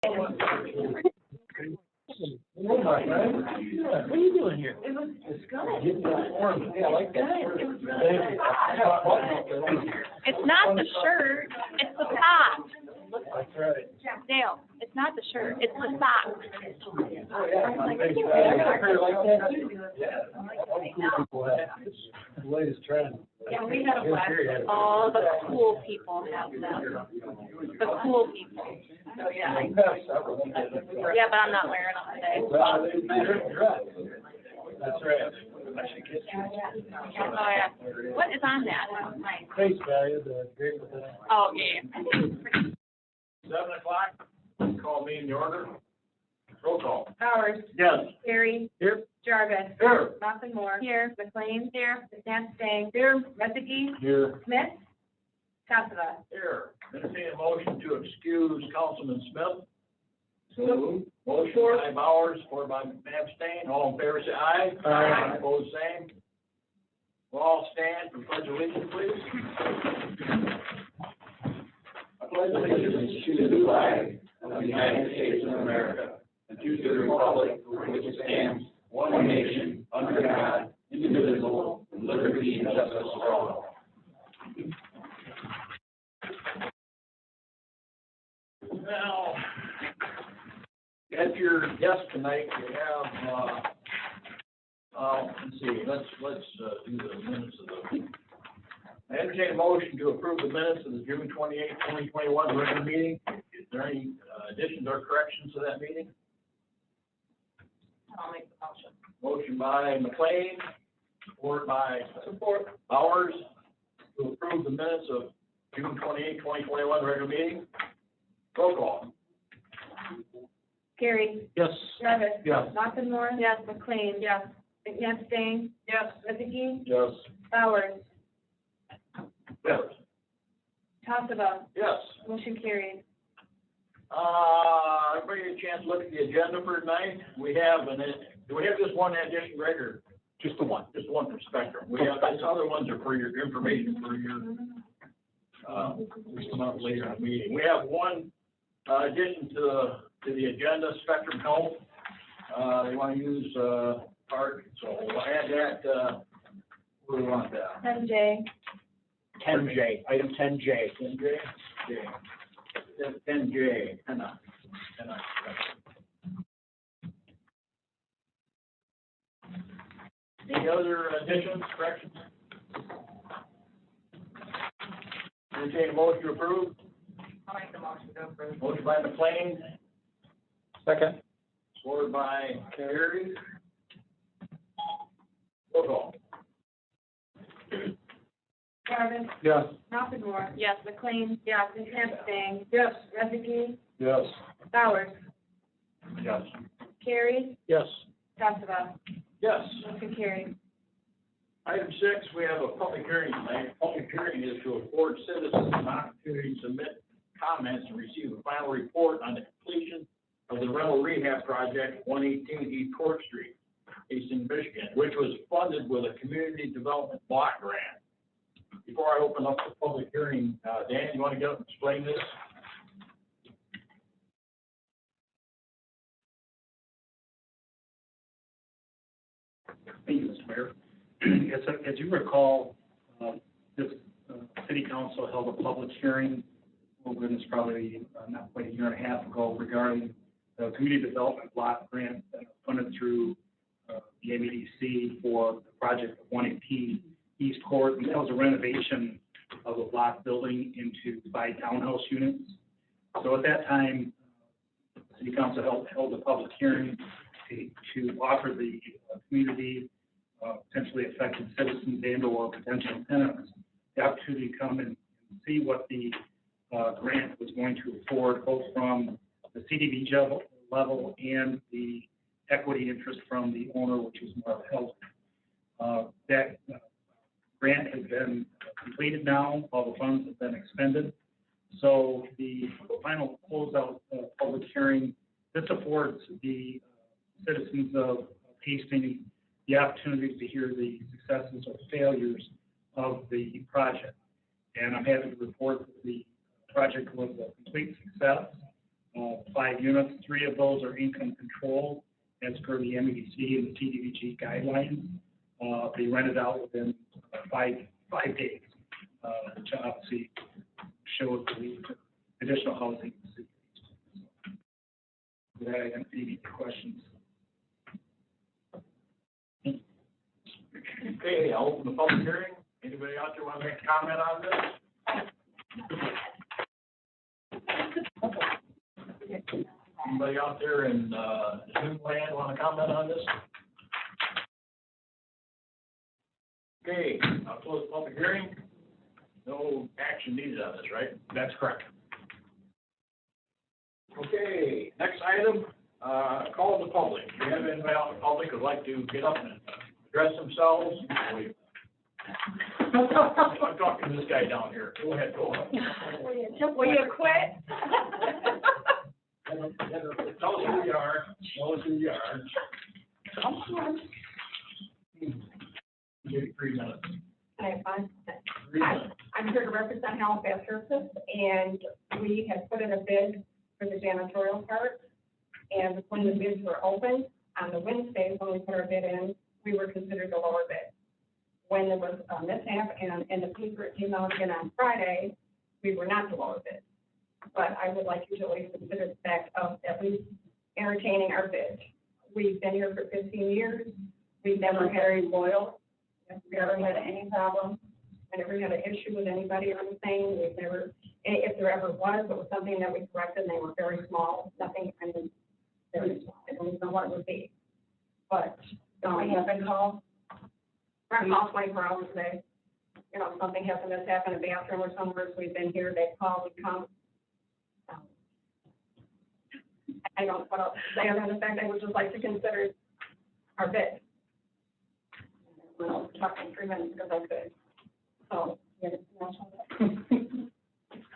What are you doing here? It was good. Yeah, I like that. It was really good. It's not the shirt, it's the sock. That's right. Dale, it's not the shirt, it's the sock. The latest trend. Yeah, we had a blast. All the cool people have them. The cool people. Oh, yeah. Yeah, but I'm not wearing them today. Well, they're dressed. That's right. Oh, yeah. What is on that? Face value, the great with that. Oh, yeah. 7 o'clock, call me in the order. Roll call. Powers. Yes. Terry. Here. Jarvis. Here. Moore. Here. McLean. Here. Stang. Here. Rezegi. Here. Smith. Tassava. Here. Entertain a motion to excuse Councilman Smith. So. Motion by Bowers, supported by Abstain. All in favor, say aye. Aye. Opposed, same. We'll all stand for pledge of allegiance, please. I pledge allegiance to the flag of the United States of America and to the republic for which it stands, one nation, under God, indivisible, with liberty and justice for all. Now, at your desk tonight, you have, let's see, let's do the minutes of the. I entertain a motion to approve the minutes of the June 28, 2021 regular meeting. Is there any additions or corrections to that meeting? I'll make the motion. Motion by McLean, support by Bowers, to approve the minutes of June 28, 2021 regular meeting. Roll call. Terry. Yes. Jarvis. Yes. Moore. Yes. McLean. Yes. Stang. Yes. Rezegi. Yes. Powers. Yes. Tassava. Yes. Motion carried. Everybody get a chance to look at the agenda for tonight. We have do we have just one addition, Greg, or Just the one. just one for Spectrum? We have, these other ones are for your information for your, just come out later in the meeting. We have one, addition to the agenda, Spectrum Health. They want to use, park, so we'll add that, where do we want that? 10J. 10J, item 10J. 10J? J. 10J, 10. Any other additions, corrections? Entertain a motion to approve. I'll make the motion to approve. Motion by McLean, Second. supported by Terry. Roll call. Jarvis. Yes. Moore. Yes. McLean. Yes. Stang. Yes. Rezegi. Yes. Powers. Yes. Terry. Yes. Tassava. Yes. Motion carried. Item 6, we have a public hearing tonight. Public hearing is to afford citizens an opportunity to submit comments and receive a final report on the completion of the rental rehab project, 118 East Court Street, Easton, Michigan, which was funded with a community development block grant. Before I open up the public hearing, Dan, you want to go and explain this? Thank you, Mr. Mayor. As you recall, this city council held a public hearing, oh goodness, probably not quite a year and a half ago, regarding the community development block grant funded through the MEDC for the project of 118 East Court. And that was a renovation of a block building into 5 townhouse units. So at that time, the city council held a public hearing to offer the community, potentially affected citizens and or potential tenants, the opportunity to come and see what the grant was going to afford, both from the CDBG level and the equity interest from the owner, which is Marv Health. That grant has been completed now. All the funds have been expended. So the final closeout public hearing, this affords the citizens of Hastings the opportunity to hear the successes or failures of the project. And I'm happy to report that the project was a complete success. 5 units. 3 of those are income control, as per the MEDC and the CDBG guidelines. They rented out within 5 days, which obviously shows the additional housing. Did I answer any questions? Okay, I'll open the public hearing. Anybody out there want to make a comment on this? Anybody out there in, Zoom land want to comment on this? Okay, I'll close the public hearing. No action needed on this, right? That's correct. Okay, next item, call the public. Do you have anybody out in the public who'd like to get up and address themselves? I'm talking to this guy down here. Go ahead, go ahead. Will you quit? Tell us who you are. Tell us who you are. Give you 3 minutes. Okay, fine. 3 Hi, minutes. I'm here to represent Halifax Services, and we had put in a bid for the janitorial part. And when the bids were opened, on the Wednesday, when we put our bid in, we were considered the lower bid. When there was a mishap and in the paper it came out again on Friday, we were not the lower bid. But I would like you to at least consider the fact of at least entertaining our bid. We've been here for 15 years. We've never had a loyal. We've never had any problem. I never had an issue with anybody or anything. We've never, if there ever was, it was something that we corrected, and they were very small, nothing, I mean, very small. I don't even know what it would be. But, we have been called, we're on call 24 hours a day. You know, if something happened, that's happened in a bathroom or somewhere, so we've been here, they call, we come. I don't know what else to say other than the fact I would just like to consider our bid. Well, talking 3 minutes because I could. So, yeah,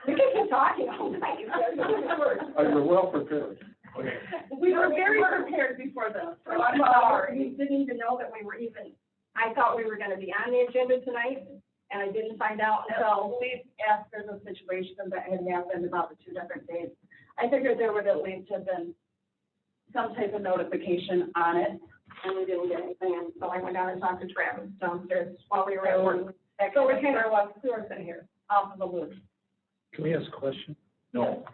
we can keep talking all night. You're well prepared. Okay. We were very prepared before this. So I'm sorry. We didn't even know that we were even, I thought we were gonna be on the agenda tonight, and I didn't find out until. Please ask for the situation that had happened about the 2 different dates. I figured there would at least have been some type of notification on it. And we didn't get anything, and so I went down and talked to Travis downstairs while we were at work. That So we kind of was, we were sitting here. off of the loop. Can we ask a question? No.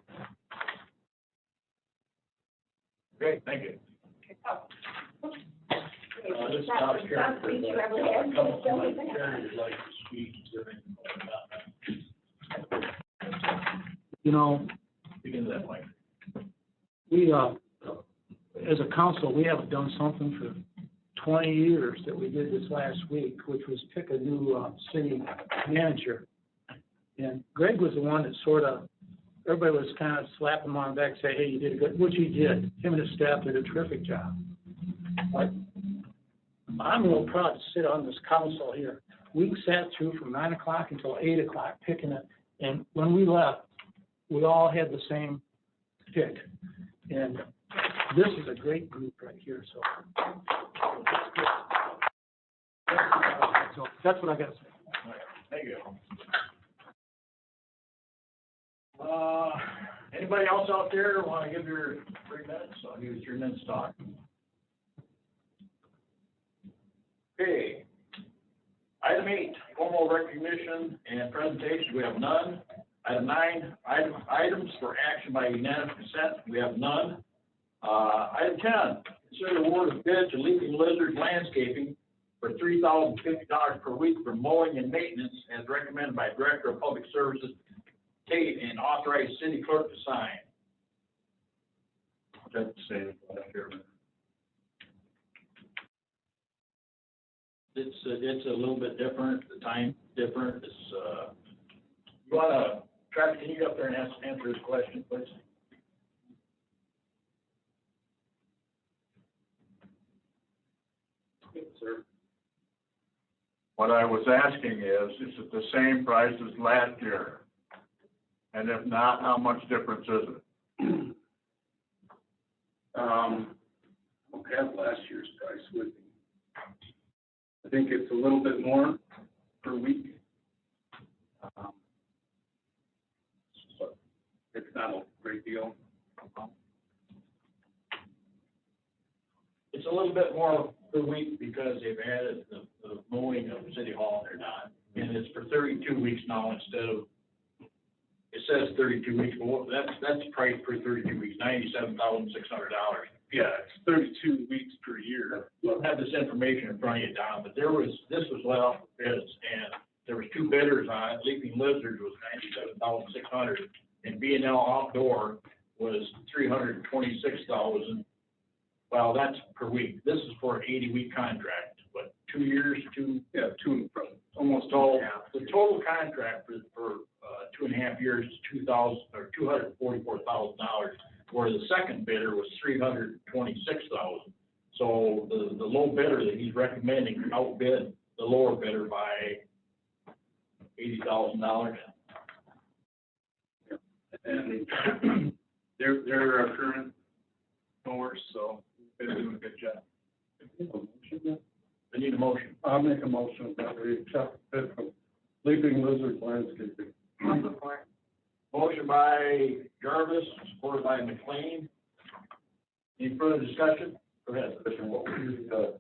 Okay, thank you. This is not a character, but come to my chair, you'd like to speak during the You know, begin to that point. we, as a council, we haven't done something for 20 years that we did this last week, which was pick a new city manager. And Greg was the one that sort of, everybody was kind of slapping him on the back, say, hey, you did a good, which he did. Him and his staff did a terrific job. But I'm real proud to sit on this council here. We sat through from 9 o'clock until 8 o'clock picking it. And when we left, we all had the same pick. And this is a great group right here, so. So that's what I got to say. Thank you. Anybody else out there want to give your 3 minutes? I'll give you 3 minutes to talk. Okay. Item 8, formal recognition and presentation, we have none. Item 9, items for action by unanimous consent, we have none. Item 10, consider award of bid to Leaping Lizard Landscaping for $3,050 per week for mowing and maintenance as recommended by Director of Public Services, Tate, and authorize city clerk to sign. That's the same. It's a little bit different, the time different, it's, you wanna, Travis, can you get up there and answer his question, please? Yes, sir. What I was asking is it the same price as last year? And if not, how much difference is it? I don't have last year's price with me. I think it's a little bit more per week. But it's not a great deal. It's a little bit more per week because they've added the mowing of City Hall and they're not. And it's for 32 weeks now instead of, it says 32 weeks, but that's the price per 32 weeks, $97,600. Yeah, it's 32 weeks per year. You don't have this information in front of you, Don, but this was let off the bids, and there was two bidders on it. Leaping Lizard was $97,600, and B and L Outdoor was $326,000. Well, that's per week. This is for an 80-week contract, but 2 years, Almost so half. the total contract for 2.5 years is $244,000, where the second bidder was $326,000. So the low bidder that he's recommending outbid the lower bidder by $80,000. And they're our current mowers, so they're doing a good job. I need a motion. I'll make a motion that we accept it from Leaping Lizard Landscaping. Motion by Jarvis, supported by McLean. Any further discussion? Go ahead. What was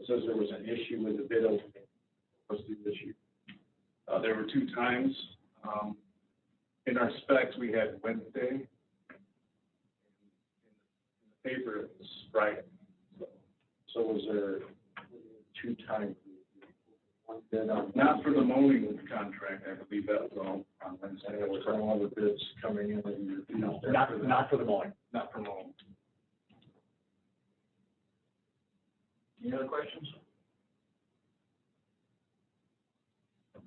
says there was an issue with the bid opening. What's the issue? There were 2 times. In our specs, we had Wednesday. In the paper, it was Friday. So was there 2 times? One bid on. Not for the mowing contract, I believe that was all on Wednesday. And there was no other bids coming in that you. No, not for the mowing. Not for mowing. Any other questions?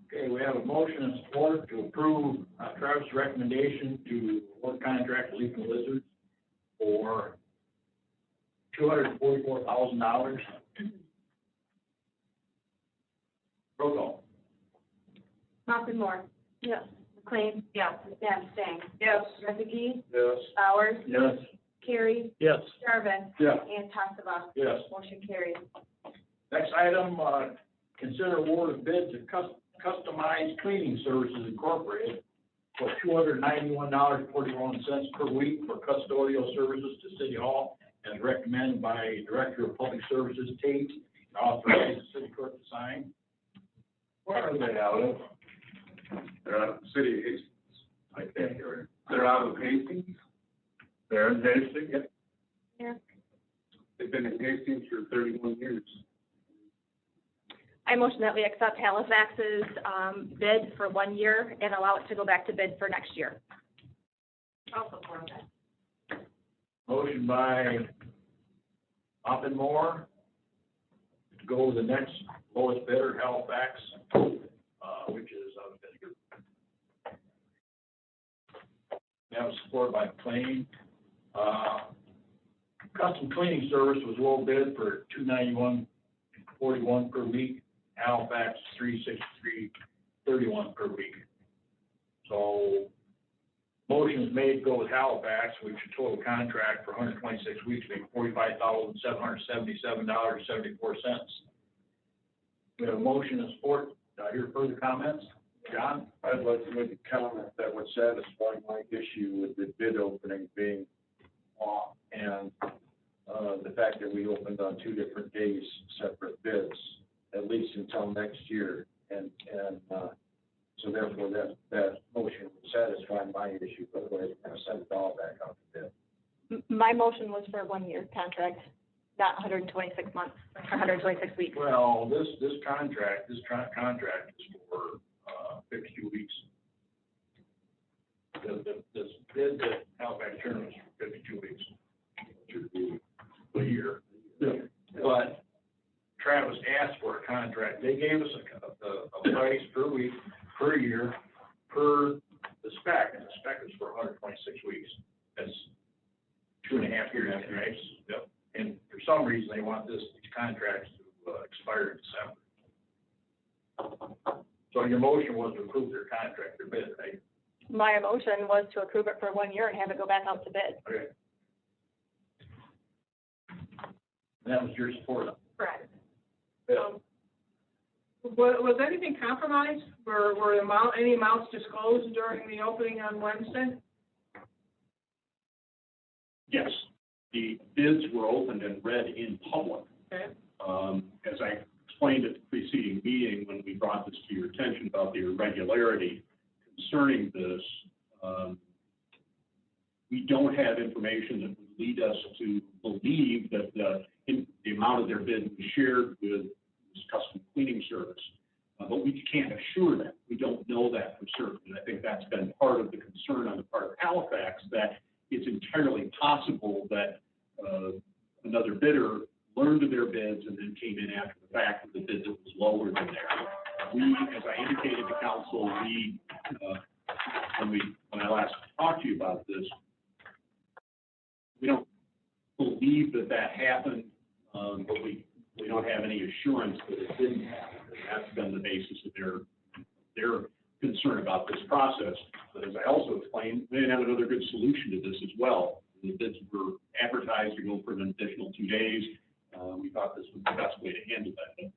Okay, we have a motion and support to approve Travis' recommendation to award contract to Leaping Lizards for $244,000. Roll call. Malcolm Moore. Yes. McLean. Yes. Sam Stang. Yes. Rezegi. Yes. Bowers. Yes. Carey. Yes. Jarvis. Yeah. And Tassava. Yes. Motion carries. Next item, consider award of bid to Customized Cleaning Services Incorporated for $291.41 per week for custodial services to City Hall, as recommended by Director of Public Services Tate, and authorized the city clerk to sign. Where are they out of? They're out of the city of Hastings. I can't hear it. They're out of Hastings? They're in Hastings? Yep. Yeah. They've been in Hastings for 31 years. I motion that we accept Halifax's bid for 1 year and allow it to go back to bid for next year. I'll support that. Motion by Oppenmore to go with the next lowest bidder, Halifax, which is Vinegar. That was supported by McLean. Custom cleaning service was low bid for $291.41 per week. Halifax $363.31 per week. So motion is made to go with Halifax, which is total contract for 126 weeks, make $45,777.74. We have a motion and support. Do I hear further comments? John? I'd like to make a comment that would satisfy my issue with the bid opening being off and the fact that we opened on 2 different days, separate bids, at least until next year. And so therefore that motion would satisfy my issue, but we're going to send it all back out to bid. My motion was for a 1 year contract, not 126 months, or 126 weeks. Well, this contract is for 52 weeks. The bid that Halifax turned was for 52 weeks. Should be a year. Yeah. But Travis asked for a contract. They gave us a price per week, per year, per the spec, and the spec is for 126 weeks. That's 2.5 years, right? Yep. And for some reason, they want these contracts to expire in December. So your motion was to approve their contract, their bid, right? My motion was to approve it for 1 year and have it go back out to bid. Okay. And that was your support. Correct. Bill? Was anything compromised? Were any amounts disclosed during the opening on Wednesday? Yes, the bids were opened and read in public. Okay. As I explained at the preceding meeting, when we brought this to your attention about the irregularity concerning this, we don't have information that would lead us to believe that the amount of their bid was shared with this custom cleaning service. But we can't assure that. We don't know that for certain. And I think that's been part of the concern on the part of Halifax, that it's entirely possible that another bidder learned of their bids and then came in after the fact with a bid that was lower than theirs. We, as I indicated to council, when I last talked to you about this, we don't believe that happened, but we don't have any assurance that it didn't happen. And that's been the basis of their concern about this process. But as I also explained, they have another good solution to this as well. The bids were advertised to go for an additional 2 days. We thought this was the best way to handle that. But,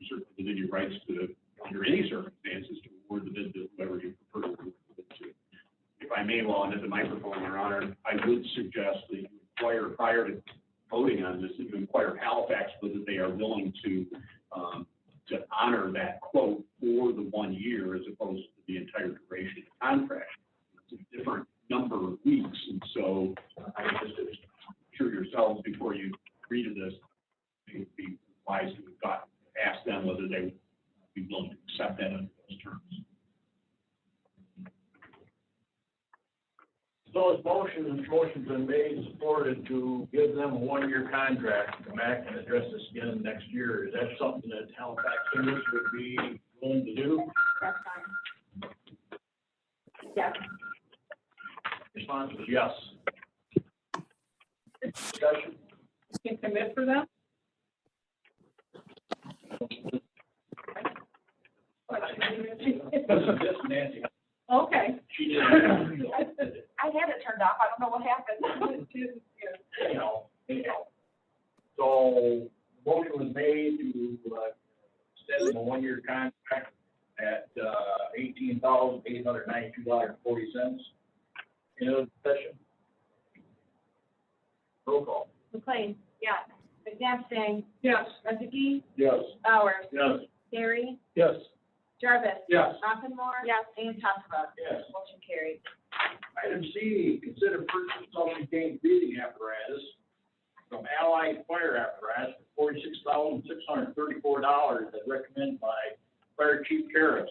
you're certainly within your rights to, under any circumstances, to award the bid to whoever you prefer to award the bid to. If I may, while I'm at the microphone, Your Honor, I would suggest that you inquire, prior to voting on this, that you inquire Halifax whether they are willing to honor that quote for the 1 year as opposed to the entire duration of the contract. It's a different number of weeks, and so I would just assure yourselves before you agree to this, it would be wise to ask them whether they would be willing to accept that under those terms. So as motion's been made and supported to give them a 1-year contract to come back and address this again next year. Is that something that Halifax English would be willing to do? That's fine. Yes. Response was yes. Discussion? Can commit for that? Yes, Nancy. Okay. She did. I had it turned off, I don't know what happened. Anyhow. So, motion was made to, extend them a 1-year contract at, $18,892.40. Any other discussion? Roll call. McLean? Yes. McNabb? Yes. Rezegi? Yes. Bowers? Yes. Gary? Yes. Jarvis? Yes. Rothenmore? Yes. And Tosca? Yes. Motion carried. Item C, consider purchase of self-contained breathing apparatus from Allied Fire Apparatus for $46,634 as recommended by Fire Chief Karras.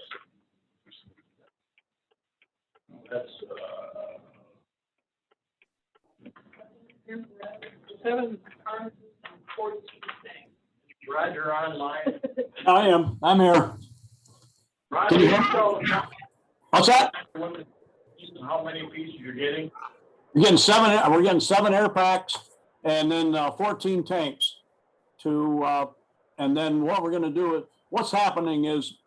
That's, 7 cars and 14 things. Roger online. I'm here. Roger, Can you hear me? tell us What's that? how many pieces you're getting? We're getting 7 air packs and then 14 tanks and then what we're gonna do is, what's happening is,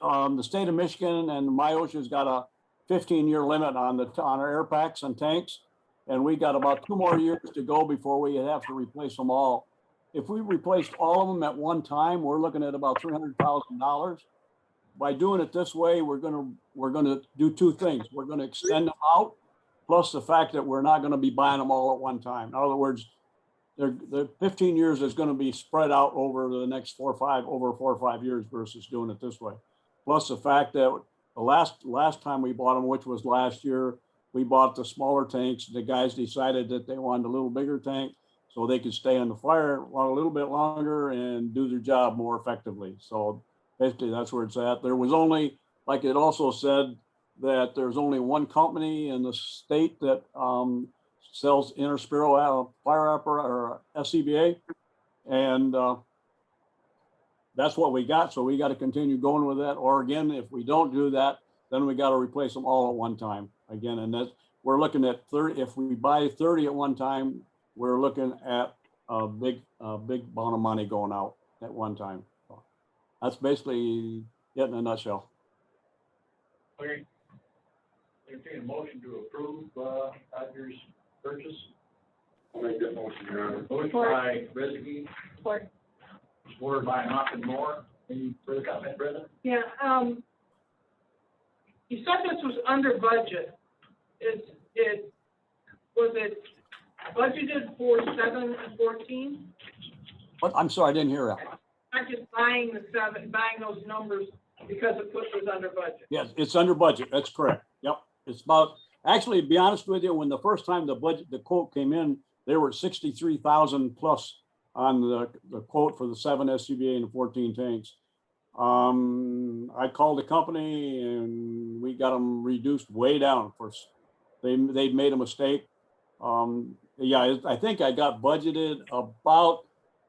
the state of Michigan and MIOSHA's got a 15-year limit on our air packs and tanks. And we got about 2 more years to go before we have to replace them all. If we replaced all of them at one time, we're looking at about $300,000. By doing it this way, we're gonna do 2 things. We're gonna extend them out, plus the fact that we're not gonna be buying them all at one time. In other words, the 15 years is gonna be spread out over the next 4 or 5 years versus doing it this way. Plus the fact that the last time we bought them, which was last year, we bought the smaller tanks. The guys decided that they wanted a little bigger tank so they could stay on the fire a little bit longer and do their job more effectively. So basically that's where it's at. There was only, like it also said, that there's only one company in the state that sells Interspiro fire apparatus or SCBA. And that's what we got. So we got to continue going with that. Or again, if we don't do that, then we got to replace them all at one time again. And that's, we're looking at 30, if we buy 30 at one time, we're looking at a big amount of money going out at one time. So that's basically it in a nutshell. Okay. Entertain a motion to approve, Roger's purchase. I'll make that motion, Your Honor. Motion by Rezegi, Support. supported by Rothenmore. Any further comment, Brenda? Yeah, you said this was under budget. Was it budgeted for 7 and 14? But I'm sorry, I didn't hear that. Not just buying buying those numbers because it was under budget. Yes, it's under budget. That's correct. Yep. It's about, actually, to be honest with you, when the first time the quote came in, they were 63,000 plus on the quote for the 7 SCBA and the 14 tanks. I called the company and we got them reduced way down. Of course, they made a mistake. Yeah, I think I got budgeted about,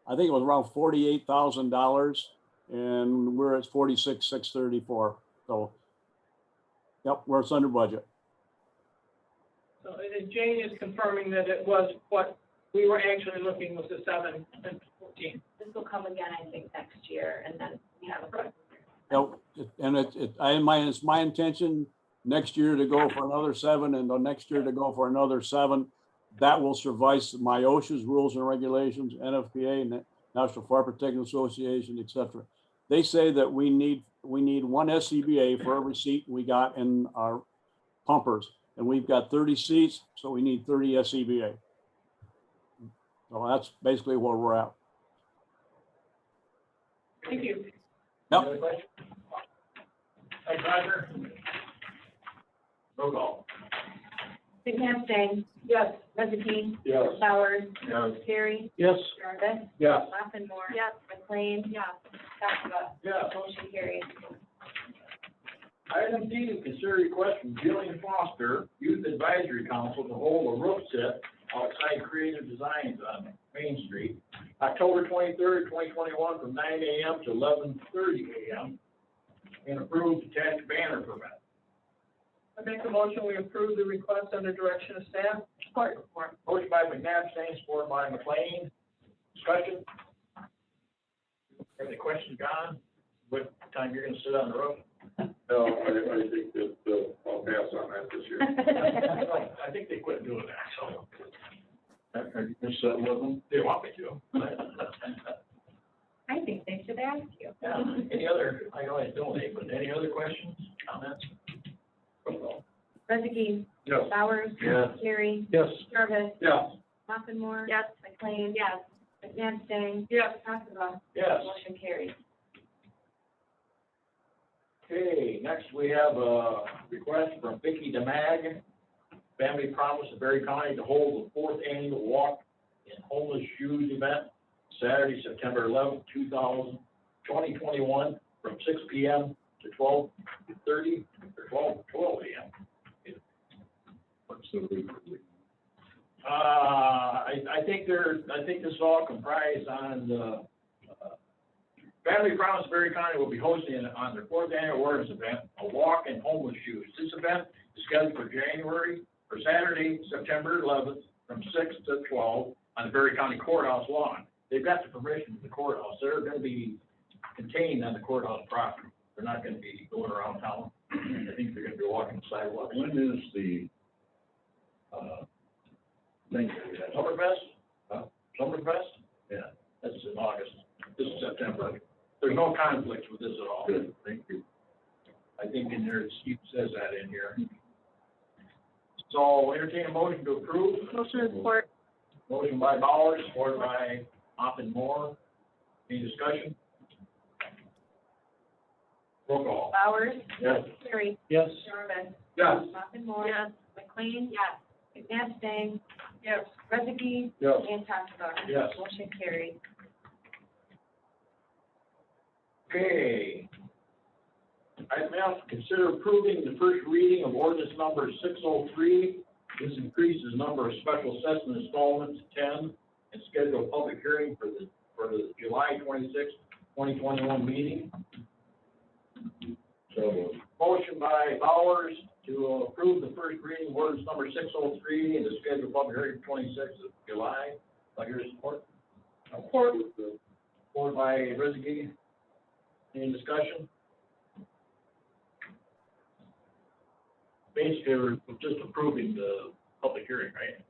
I think it was around $48,000, and we're at 46,634. So, yep, it's under budget. So and Jane is confirming that it was what we were actually looking was the 7 and 14. This will come again, I think, next year, and then we have a. Yep, and it's my intention next year to go for another 7, and the next year to go for another 7. That will suffice my OSHA's rules and regulations, NFPA, National Fire Protection Association, et cetera. They say that we need 1 SCBA for every seat we got in our pumpers, and we've got 30 seats, so we need 30 SCBA. So that's basically where we're at. Thank you. Yep. Any other questions? Thanks, Roger. Roll call. McNabsting. Yes. Rezeki. Yes. Bowers. Yes. Terry. Yes. Jarvis. Yes. Maffenmore. Yes. McLean. Yes. Taskava. Yes. Motion carries. Item D, consider request from Jillian Foster, Youth Advisory Council, to hold a roof set outside Creative Designs on Main Street, October 23rd, 2021, from 9 a.m. to 11:30 a.m. and approved attached banner permit. I make a motion, we approve the request under direction of staff. Support. Motion by McNabb, supported by McLean. Discussion? Any questions, John? What time you're gonna sit on the roof? No, I think that, I'll pass on that this year. I think they quit doing that, so. Are you gonna sit with them? They want me to. I think they should ask you. Yeah, any other, I know I don't, but any other questions, comments? Rezeki. Yes. Bowers. Yes. Terry. Yes. Jarvis. Yes. Maffenmore. Yes. McLean. Yes. McNabsting. Yes. Taskava. Yes. Motion carries. Okay, next we have a request from Vicky DeMag, Family Promise of Berry County, to hold the 4th annual Walk in Homeless Shoes event, Saturday, September 11th, 2021, from 6 p.m. to 12:30 or 12 a.m. What's the week? I think this is all comprised on the, Family Promise Berry County will be hosting on their 4th annual awareness event, a walk in homeless shoes. This event is scheduled for Saturday, September 11th, from 6 to 12 on the Berry County Courthouse lawn. They've got the permission of the courthouse. They're going to be contained on the courthouse property. They're not going to be going around town. I think they're going to be walking the sidewalk. When is the, thing? Summerfest? Summerfest? Yeah, that's in August. This is September. There's no conflicts with this at all. Good, thank you. I think in there, Steve says that in here. So entertain a motion to approve. Motion to support. Motion by Bowers, supported by Maffenmore. Any discussion? Roll call. Bowers. Yes. Terry. Yes. Jarvis. Yes. Maffenmore. Yes. McLean. Yes. McNabsting. Yes. Rezeki. Yes. And Taskava. Yes. Motion carries. Okay. Item F, consider approving the first reading of ordinance number 603. This increases number of special assessment installments to 10 and schedule a public hearing for the July 26th, 2021 meeting. So, motion by Bowers to approve the first reading of ordinance number 603 and to schedule a public hearing for 26th of July. By your support? Support. Support by Rezegi. Any discussion? Basically, we're just approving the public hearing, right?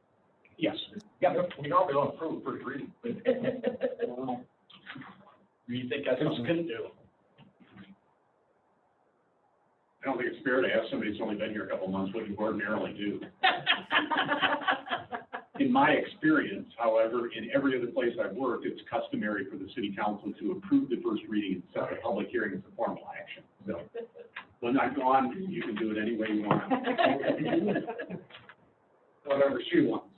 Yes. Yeah, we normally don't approve first reading. Do you think that's something we can do? I don't think it's fair to ask somebody who's only been here a couple months what you ordinarily do. In my experience, however, in every other place I've worked, it's customary for the city council to approve the first reading and set the public hearing as a formal action. So when I'm gone, you can do it any way you want. Whatever she wants.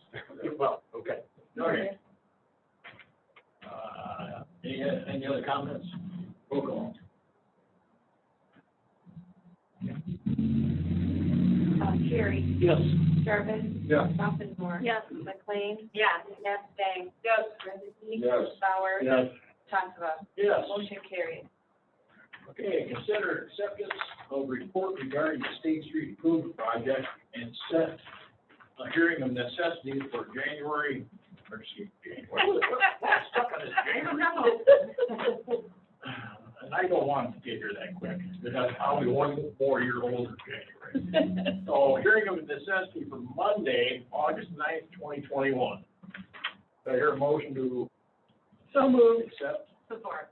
Well, okay. Okay. Any other comments? Roll call. Carey, Yes. Jarvis, Yeah. Stoffenborn. Yes. McLean. Yes. Nestang. Yes. Rezegi. Yes. Bauer. Yes. Chancellor. Yes. Motion carried. Okay, consider acceptance of report regarding the State Street Improvement Project and set a hearing of necessity for January, or excuse me, January. Stuck on this January. And I don't want to get here that quick, because I'll be 1 more year older in January. So hearing of necessity for Monday, August 9th, 2021. Do I hear a motion to So moved. accept? Support.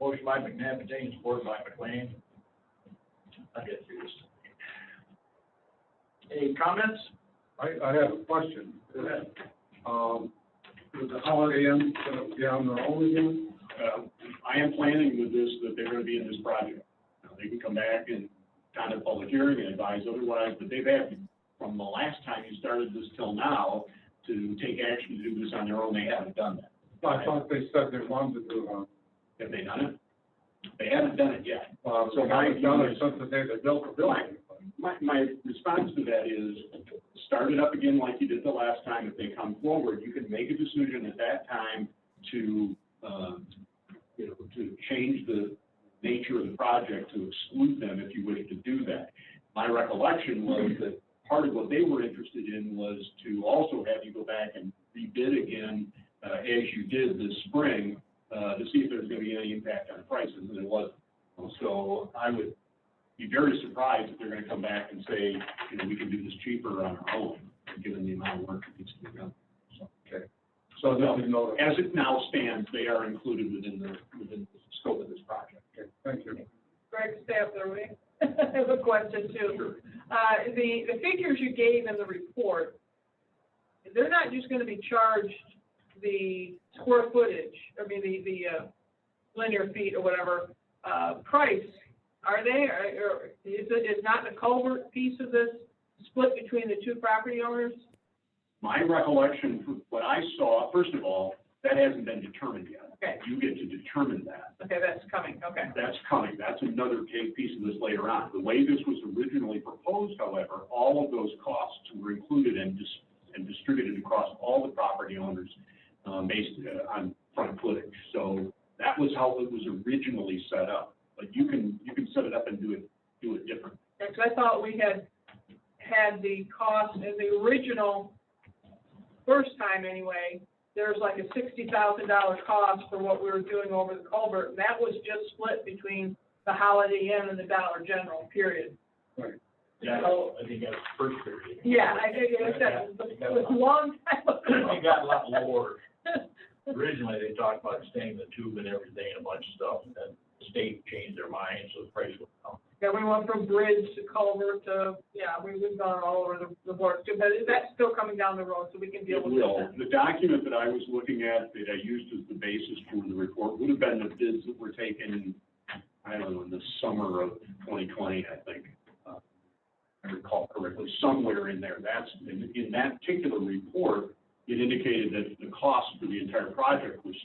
Motion by McNabb, supported by McLean. I'll get through this. Any comments? I have a question. Go ahead. Is the Holiday Inn going to be on their own again? I am planning with this that they're gonna be in this project. Now, they can come back and kind of public hearing and advise otherwise, but they've had, from the last time you started this till now, to take action to do this on their own, they haven't done that. I thought they said they wanted to do it. Have they done it? They haven't done it yet. So they haven't done it since the day they built the building. My response to that is, start it up again like you did the last time. If they come forward, you can make a decision at that time to, to change the nature of the project to exclude them if you wish to do that. My recollection was that part of what they were interested in was to also have you go back and rebid again, as you did this spring, to see if there's going to be any impact on prices, and it wasn't. So I would be very surprised if they're going to come back and say, we can do this cheaper on our own, given the amount of work that needs to be done. So, okay. So they'll be notified. As it now stands, they are included within the scope of this project. Okay, thank you. Greg, stay up there, Wayne. I have a question too. The figures you gave in the report, they're not just gonna be charged the square footage, I mean, the linear feet or whatever, price, are they, or is not the culvert piece of this split between the two property owners? My recollection, from what I saw, first of all, that hasn't been determined yet. Okay. You get to determine that. Okay, that's coming, okay. That's coming. That's another piece of this later on. The way this was originally proposed, however, all of those costs were included and distributed across all the property owners based on front footage. So that was how it was originally set up. But you can set it up and do it different. Because I thought we had the cost in the original, first time anyway, there's like a $60,000 cost for what we were doing over the culvert, and that was just split between the Holiday Inn and the Dollar General, period. Right. Yeah, I think that's the first period. Yeah, I think it was a long time ago. It got a lot lower. Originally, they talked about extending the tube and everything and a bunch of stuff, and then the state changed their mind, so the price went down. Yeah, we went from bridge to culvert to, we've gone all over the board too, but that's still coming down the road, so we can deal It with will. it. The document that I was looking at, that I used as the basis for the report, would have been the bids that were taken, I don't know, in the summer of 2020, I think. If I recall correctly, somewhere in there. That's, in that particular report, it indicated that the cost for the entire project was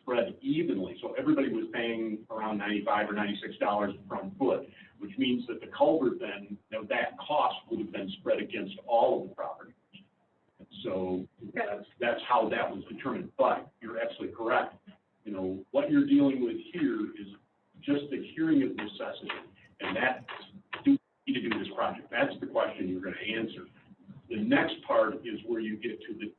spread evenly. So everybody was paying around $95 or $96 front foot, which means that the culvert then, that cost would have been spread against all of the properties. So that's how that was determined. But you're absolutely correct. What you're dealing with here is just the hearing of necessity, and that do we need to do this project? That's the question you're going to answer. The next part is where you get to the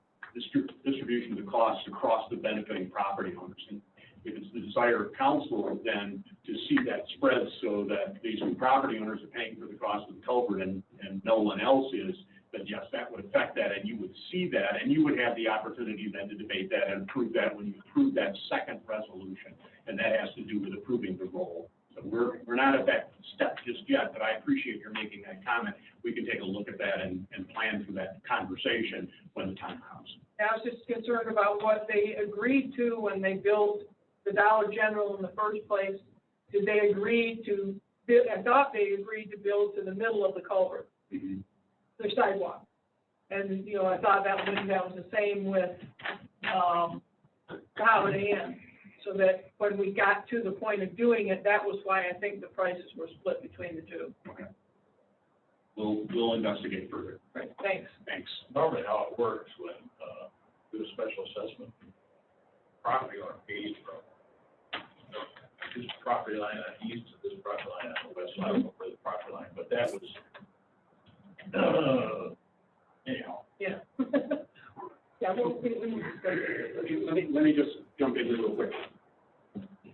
distribution of the costs across the benefiting property owners. And if it's the desire of council, then to see that spread so that these new property owners are paying for the cost of the culvert and no one else is, then yes, that would affect that, and you would see that, and you would have the opportunity then to debate that and approve that when you approve that second resolution, and that has to do with approving the roll. So we're not at that step just yet, but I appreciate your making that comment. We can take a look at that and plan for that conversation when the time comes. I was just concerned about what they agreed to when they built the Dollar General in the first place. Did they agree to, I thought they agreed to build to the middle of the culvert, Mhm. the sidewalk. And, you know, I thought that was the same with, Holiday Inn. So that when we got to the point of doing it, that was why I think the prices were split between the two. Okay. We'll investigate further. Right, thanks. Thanks. Normally how it works when, do a special assessment, property owner pays from this property line on the east to this property line on the west side of the property line, but that was, anyhow. Yeah. Yeah, we Let me just jump in real quick.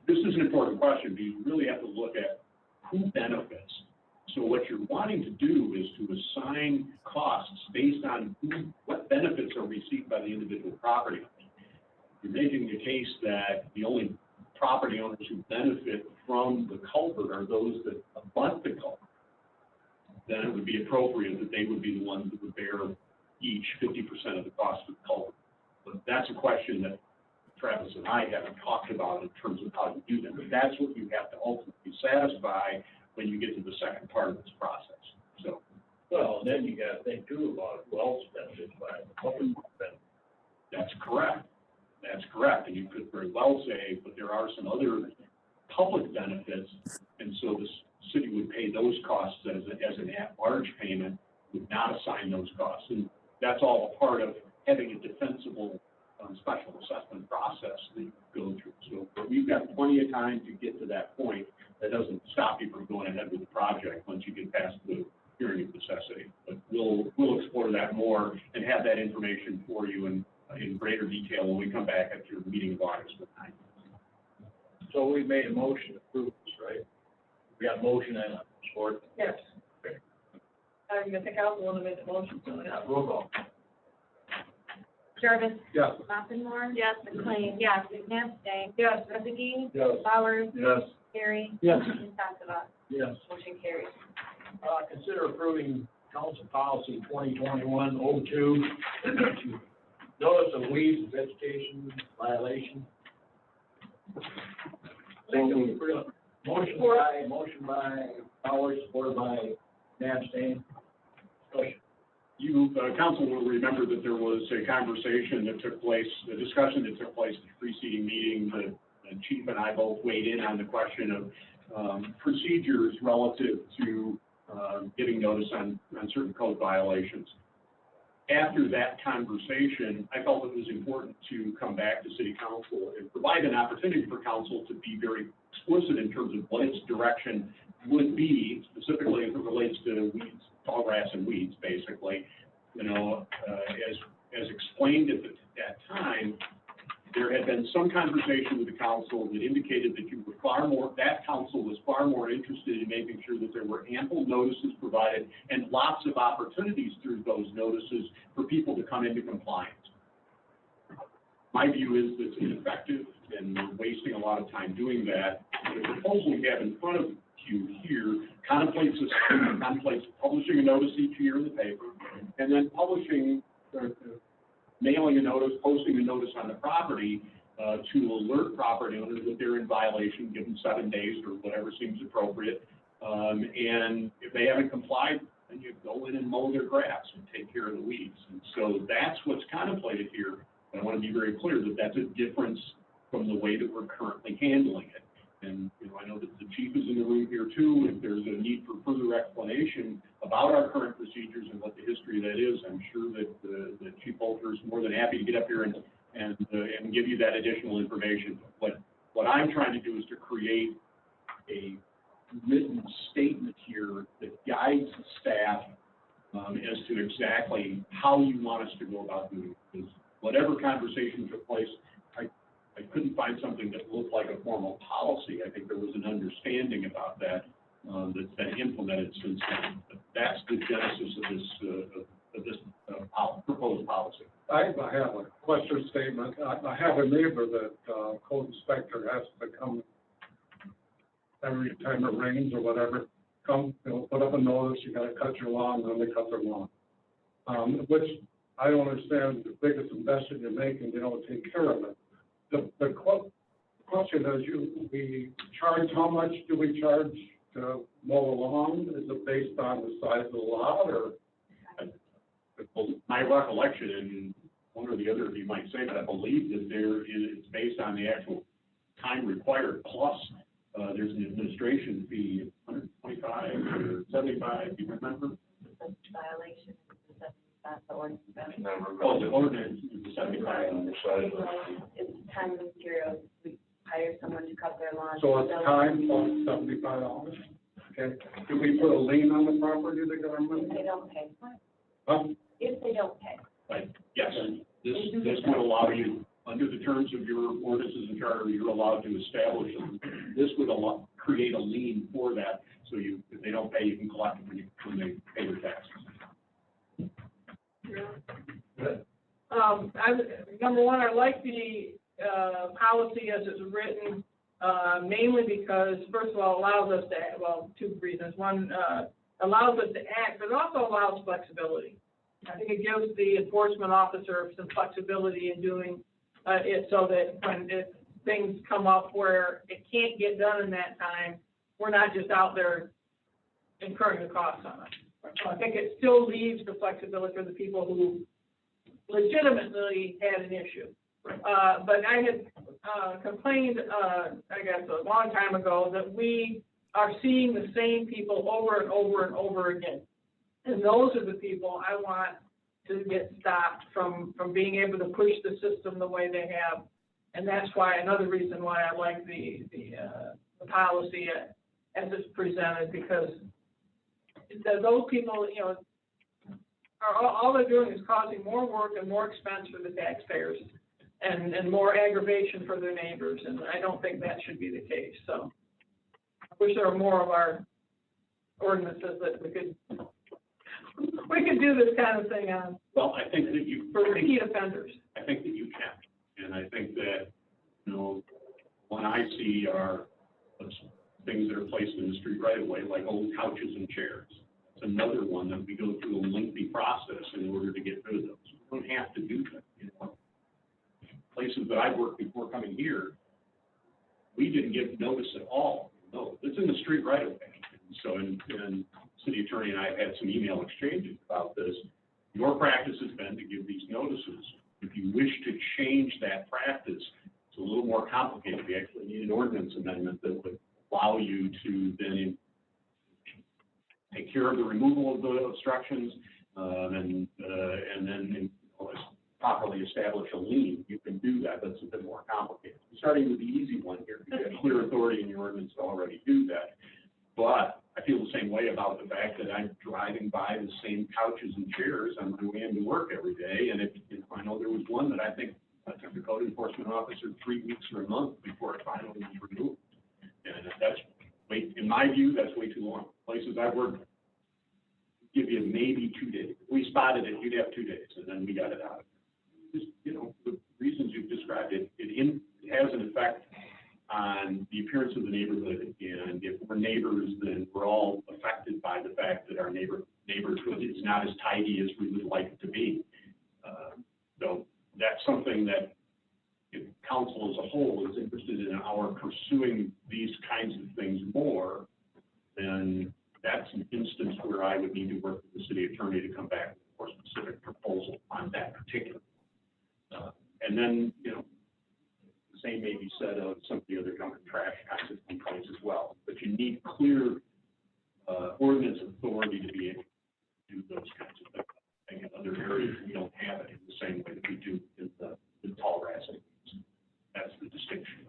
This is an important question, because you really have to look at who benefits. So what you're wanting to do is to assign costs based on what benefits are received by the individual property owner. You're making the case that the only property owners who benefit from the culvert are those that abut the culvert. Then it would be appropriate that they would be the ones that would bear each 50% of the cost of the culvert. But that's a question that Travis and I haven't talked about in terms of how to do that. But that's what you have to ultimately satisfy when you get to the second part of this process. So, Well, then you gotta think too about who else benefits by it, the public benefits. that's correct. That's correct. And you could very well say, but there are some other public benefits, and so the city would pay those costs as an at-large payment, would not assign those costs. And that's all a part of having a defensible special assessment process that you go through. So we've got plenty of time to get to that point. That doesn't stop you from going ahead with the project once you get past the hearing of necessity. But we'll explore that more and have that information for you in greater detail when we come back at your meeting of August 9th. So we made a motion to approve this, right? We got a motion and a support. Yes. Okay. I think I was the one that made the motion, so yeah. Roll call. Jarvis. Yes. Mappinmore. Yes. McLean. Yes. Nabsday. Yes. Rezegi. Yes. Bowers. Yes. Terry. Yes. And Santiva. Yes. Motion carries. Consider approving council policy 2021-02, notice of weeds, vegetation violation. Motion by Powers, supported by Nabstain. Discussion. You, council will remember that there was a conversation that took place, a discussion that took place at the preceding meeting. The chief and I both weighed in on the question of procedures relative to giving notice on certain code violations. After that conversation, I felt it was important to come back to city council and provide an opportunity for council to be very explicit in terms of what its direction would be, specifically as it relates to weeds, tall grass and weeds, basically. You know, as explained at that time, there had been some conversation with the council that indicated that that council was far more interested in making sure that there were ample notices provided and lots of opportunities through those notices for people to come into compliance. My view is that it's ineffective and we're wasting a lot of time doing that. The proposal we have in front of you here contemplates publishing a notice each year in the paper, and then mailing a notice, posting a notice on the property to alert property owners that they're in violation, give them 7 days or whatever seems appropriate. And if they haven't complied, then you go in and mow their grass and take care of the weeds. And so that's what's contemplated here. And I want to be very clear that that's a difference from the way that we're currently handling it. And, you know, I know that the chief is in the room here too. If there's a need for further explanation about our current procedures and what the history of that is, I'm sure that the Chief Bolter is more than happy to get up here and give you that additional information. What I'm trying to do is to create a written statement here that guides the staff as to exactly how you want us to go about doing it. Because whatever conversation took place, I couldn't find something that looked like a formal policy. I think there was an understanding about that that's been implemented since then. But that's the genesis of this proposed policy. I have a question statement. I have a neighbor that code inspector has to come every time it rains or whatever, come, put up a notice, you gotta cut your lawn, and then they cut their lawn. Which I don't understand, the biggest investment you're making, they don't take care of it. The question is, we charge, how much do we charge to mow a lawn? Is it based on the size of the lot, or? My recollection, and one or the other of you might say, but I believe that it's based on the actual time required, plus there's an administration fee of $125 or $75, do you remember? Violation, that's the ordinance. Oh, the ordinance is $75. It's time and materials, we hire someone to cut their lawn. So it's time plus $75. Okay. Do we put a lien on the property of the government? If they don't pay. Huh? If they don't pay. Right, yes, this would allow you, under the terms of your ordinances and charter, you're allowed to establish, this would create a lien for that, so if they don't pay, you can collect it when they pay their taxes. Number one, I like the policy as it's written, mainly because, first of all, allows us to, well, two reasons. One, allows us to act, but it also allows flexibility. I think it gives the enforcement officer some flexibility in doing it so that when things come up where it can't get done in that time, we're not just out there incurring the costs on it. So I think it still leaves the flexibility for the people who legitimately had an issue. But I had complained, I guess, a long time ago that we are seeing the same people over and over and over again. And those are the people I want to get stopped from being able to push the system the way they have. And that's why, another reason why I like the policy as it's presented, because those people, you know, all they're doing is causing more work and more expense for the taxpayers and more aggravation for their neighbors. And I don't think that should be the case. So I wish there were more of our ordinances that we could do this kind of thing on. Well, I think that for repeat offenders. I think that you can, and I think that, you know, when I see are things that are placed in the street right away, like old couches and chairs. It's another one that we go through a lengthy process in order to get rid of those. We don't have to do that. You know, places that I worked before coming here, we didn't give notice at all. No, it's in the street right away. So, and city attorney and I have had some email exchanges about this. Your practice has been to give these notices. If you wish to change that practice, it's a little more complicated. We actually need an ordinance amendment that would allow you to then take care of the removal of the obstructions, and then properly establish a lien. You can do that. That's a bit more complicated. Starting with the easy one here, you have clear authority in your ordinance to already do that. But I feel the same way about the fact that I'm driving by the same couches and chairs on my way into work every day. And if I know there was one that I think I took the code enforcement officer 3 weeks or a month before it finally was removed. And that's, in my view, that's way too long. Places I worked give you maybe 2 days. If we spotted it, you'd have 2 days, and then we got it out. Just, you know, the reasons you've described it, it has an effect on the appearance of the neighborhood, and if we're neighbors, then we're all affected by the fact that our neighborhood is not as tidy as we would like it to be. So that's something that if council as a whole is interested in our pursuing these kinds of things more, then that's an instance where I would need to work with the city attorney to come back with a more specific proposal on that particular. And then, you know, the same may be said of some of the other dump and trash kinds of complaints as well. But you need clear ordinance authority to be able to do those kinds of things. And in other areas, we don't have it in the same way that we do in the tall grass areas. That's the distinction.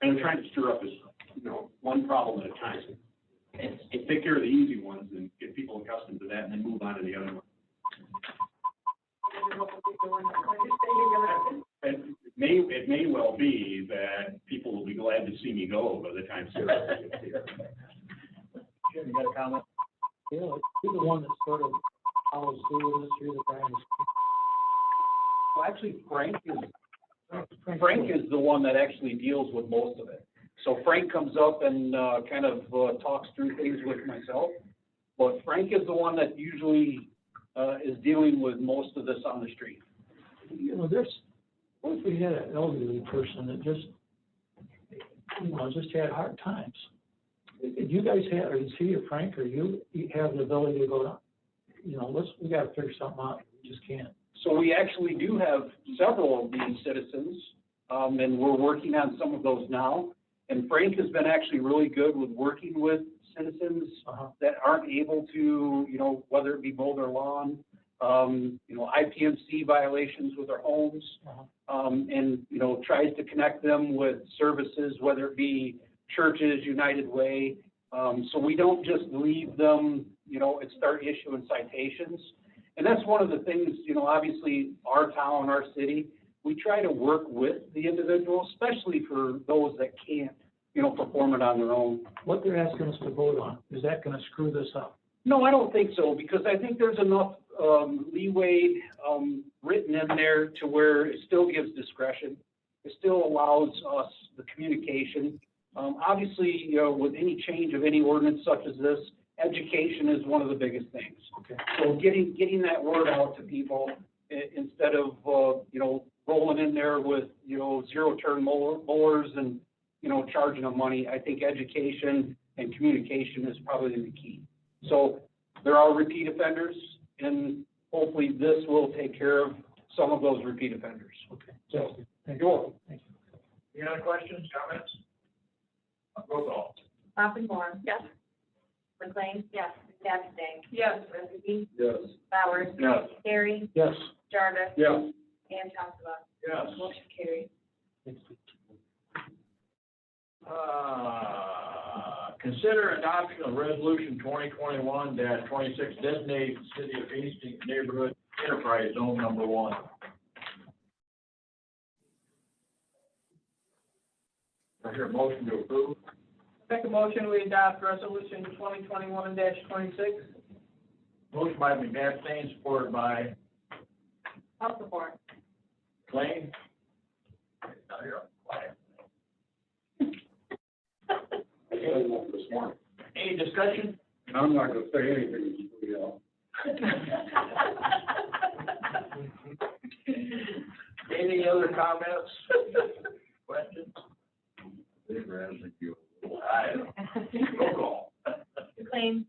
I'm trying to stir up this, you know, one problem at a time. And take care of the easy ones and get people accustomed to that, and then move on to the other one. And it may well be that people will be glad to see me go by the time Sarah gets here. Jim, you got a comment? Yeah, you're the one that sort of follows through with this, you're the guy. Well, actually, Frank is the one that actually deals with most of it. So Frank comes up and, kind of, talks through things with myself. But Frank is the one that usually, is dealing with most of this on the street. You know, what if we had an elderly person that just, you know, just had hard times? You guys have, or you see, or Frank, or you have the ability to go down, you know, we gotta figure something out, we just can't. So we actually do have several of these citizens, and we're working on some of those now. And Frank has been actually really good with working with citizens that aren't able to, you know, whether it be mow their lawn, you know, IPMC violations with their homes, and, you know, tries to connect them with services, whether it be churches, United Way. So we don't just leave them, you know, and start issuing citations. And that's one of the things, you know, obviously our town, our city, we try to work with the individual, especially for those that can't, you know, perform it on their own. What they're asking us to vote on, is that gonna screw this up? No, I don't think so, because I think there's enough leeway written in there to where it still gives discretion. It still allows us the communication. Obviously, you know, with any change of any ordinance such as this, education is one of the biggest things. Okay. So getting that word out to people instead of, you know, rolling in there with, you know, zero-turn mowers and, you know, charging them money. I think education and communication is probably the key. So there are repeat offenders, and hopefully this will take care of some of those repeat offenders. Okay. So, Thank you're welcome. Thank you. Any other questions, comments? Roll call. Moore. Yes. McLean. Yes. Nabsting. Yes. Rosicki. Yes. Bowers. Yes. Terry. Yes. Jarvis. Yes. And Thompson. Yes. Motion carried. Consider adoption of resolution 2021-26 designated City of Hastings Neighborhood Enterprise Zone number 1. I hear a motion to approve. Make a motion, we adopt resolution 2021-26. Motion by McNabb, supported by I'll support. Lane. Now you're quiet. This morning. Any discussion? I'm not gonna say anything, you know. Any other comments? Questions? Roll call. McLean.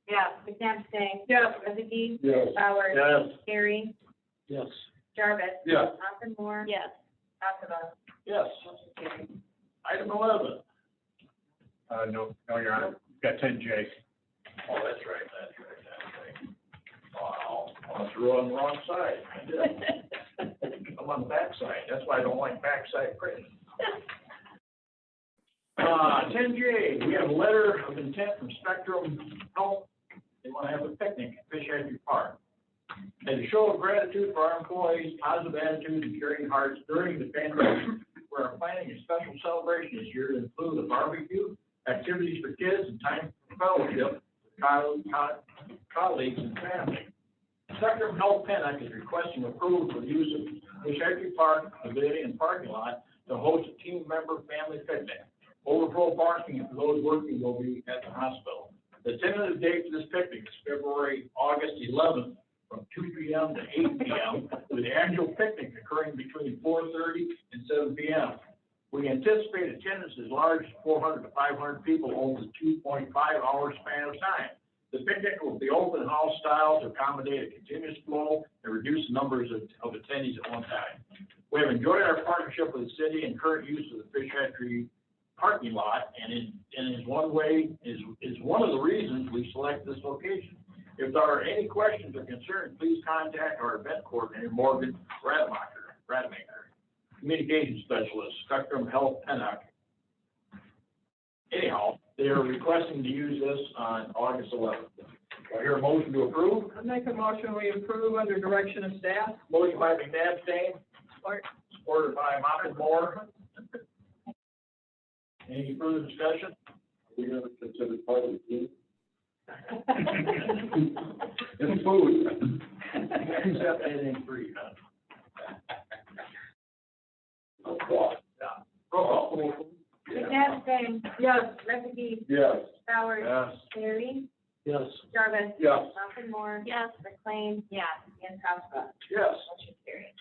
Yes. McNabsting. Yes. Rosicki. Yes. Bowers. Yes. Terry. Yes. Jarvis. Yes. Thompson Moore. Yes. Thompson. Yes. Item 11. No, Your Honor, got 10J. Oh, that's right. Wow, I was on the wrong side. I did. I'm on the back side. That's why I don't like backside printing. 10J, we have a letter of intent from Spectrum Health. They want to have a picnic at Fish Hatchery Park. As a show of gratitude for our employees, positive attitude, and caring hearts during the pandemic, we are planning a special celebration this year to include a barbecue, activities for kids, and time for fellowship with colleagues and family. Spectrum Health Pennock is requesting approval for the use of Fish Hatchery Park, pavilion, and parking lot to host a team member family picnic. Overflow parking for those working will be at the hospital. The tentative date for this picnic is August 11th, from 2 p.m. to 8 p.m., with the actual picnic occurring between 4:30 and 7 p.m. We anticipate attendance as large as 400 to 500 people over the 2.5-hour span of time. The picnic will be open house style to accommodate a continuous flow and reduce the numbers of attendees at one time. We have enjoyed our partnership with the city and current use of the Fish Hatchery parking lot, and is one of the reasons we select this location. If there are any questions or concerns, please contact our event coordinator, Morgan Rademacher, communications specialist, Spectrum Health Pennock. Anyhow, they are requesting to use this on August 11th. I hear a motion to approve. I make a motion, we approve under direction of staff. Motion by McNabb, supported by Moore. Any further discussion? We have it considered part of the team. It's food. Except anything free, huh? Oh, God. Yeah. Roll call. McNabsting. Kane. Yes. Rezegi. Yes. Bauer. Yes. Haley. Yes. Jarvis. Yes. Moore. Yes. McLean. Yes. And Truska. Yes. Motion carried.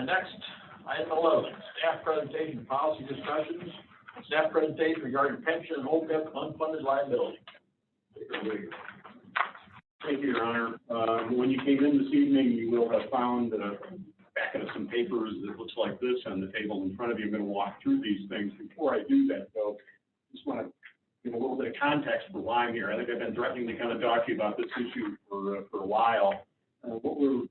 Next, item 11, staff presentation, policy discussions, staff presentation regarding pension and OPEB unfunded liability. Thank you, Your Honor. When you came in this evening, you will have found a packet of some papers that looks like this on the table in front of you. I'm going to walk through these things. Before I do that, though, just want to give a little bit of context for why I'm here. I think I've been threatening to kind of talk to you about this issue for a while. What we're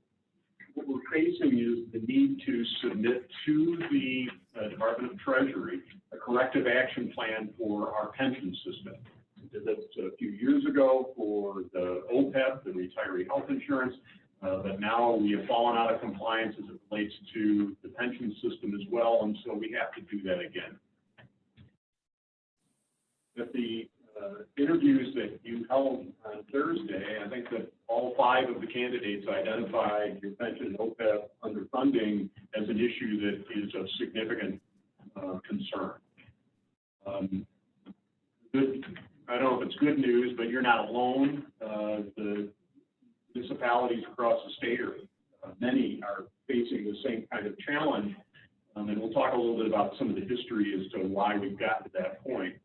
facing is the need to submit to the Department of Treasury a corrective action plan for our pension system. We did this a few years ago for the OPEB, the retiree health insurance, but now we have fallen out of compliance as it relates to the pension system as well, and so we have to do that again. At the interviews that you held on Thursday, I think that all 5 of the candidates identified your pension and OPEB underfunding as an issue that is of significant concern. I don't know if it's good news, but you're not alone. The municipalities across the state many are facing the same kind of challenge, and we'll talk a little bit about some of the history as to why we've gotten to that point.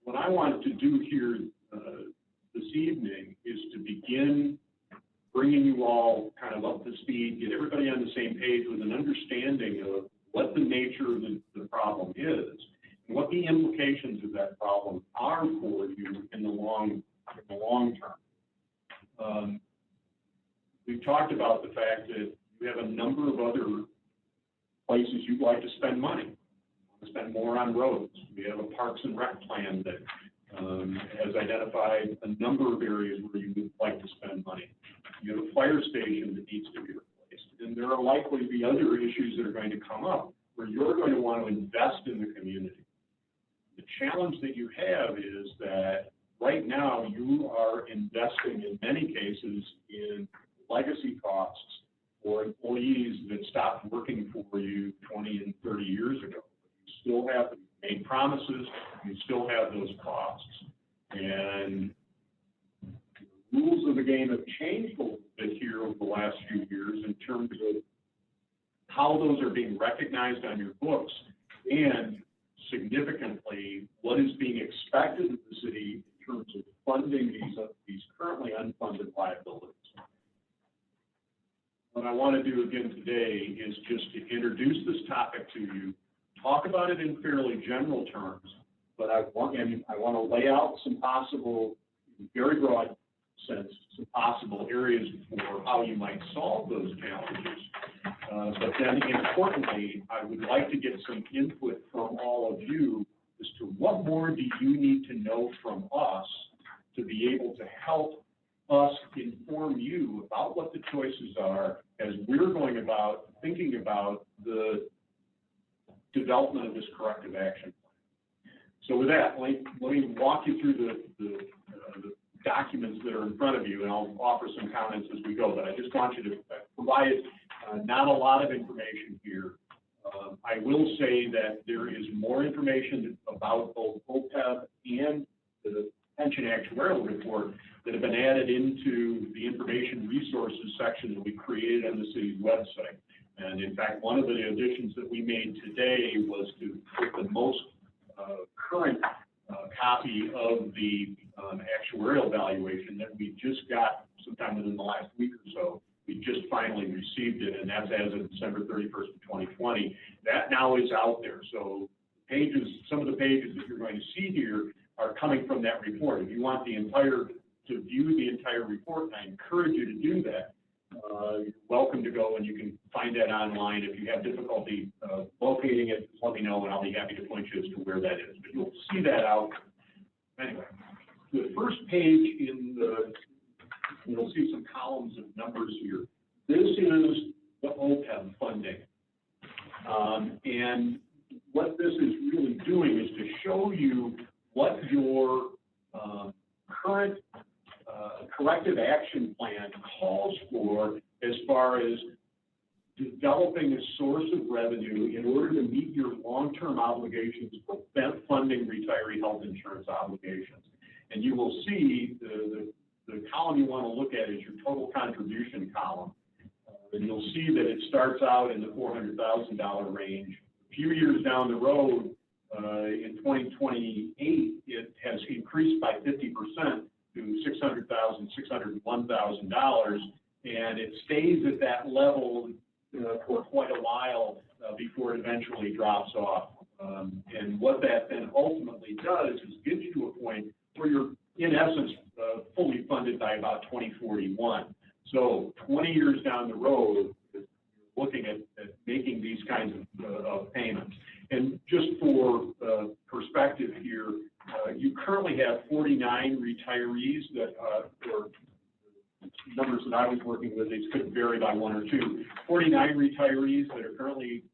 What I wanted to do here this evening is to begin bringing you all kind of up to speed, get everybody on the same page with an understanding of what the nature of the problem is, and what the implications of that problem are for you in the long term. We've talked about the fact that you have a number of other places you'd like to spend money. Spend more on roads. We have a Parks and Rec plan that has identified a number of areas where you would like to spend money. You have a fire station that needs to be replaced, and there are likely to be other issues that are going to come up where you're going to want to invest in the community. The challenge that you have is that right now you are investing in many cases in legacy costs for employees that stopped working for you 20 and 30 years ago. Still have made promises, you still have those costs. And the rules of the game have changed a little bit here over the last few years in terms of how those are being recognized on your books, and significantly, what is being expected of the city in terms of funding these currently unfunded liabilities. What I want to do again today is just to introduce this topic to you, talk about it in fairly general terms, but I want to lay out some possible, very broad sense, some possible areas for how you might solve those challenges. But then importantly, I would like to get some input from all of you as to what more do you need to know from us to be able to help us inform you about what the choices are as we're going about thinking about the development of this corrective action plan. So with that, let me walk you through the documents that are in front of you, and I'll offer some comments as we go, but I just want you to provide not a lot of information here. I will say that there is more information about both OPEB and the pension actuarial report that have been added into the information resources section that we created on the city's website. And in fact, one of the additions that we made today was to put the most current copy of the actuarial valuation that we just got sometime within the last week or so. We just finally received it, and that's as of December 31st of 2020. That now is out there. So pages, some of the pages that you're going to see here are coming from that report. If you want to view the entire report, I encourage you to do that. You're welcome to go, and you can find that online. If you have difficulty locating it, just let me know, and I'll be happy to point you as to where that is. But you'll see that out. Anyway, the first page you'll see some columns of numbers here. This is the OPEB funding. And what this is really doing is to show you what your current corrective action plan calls for as far as developing a source of revenue in order to meet your long-term obligations for funding retiree health insurance obligations. And you will see the column you want to look at is your total contribution column. And you'll see that it starts out in the $400,000 range. A few years down the road, in 2028, it has increased by 50% to $600,000, $601,000, and it stays at that level for quite a while before it eventually drops off. And what that then ultimately does is gets you to a point where you're, in essence, fully funded by about 2041. So 20 years down the road, you're looking at making these kinds of payments. And just for perspective here, you currently have 49 retirees that or numbers that I was working with, these could vary by one or two. 49 retirees that are currently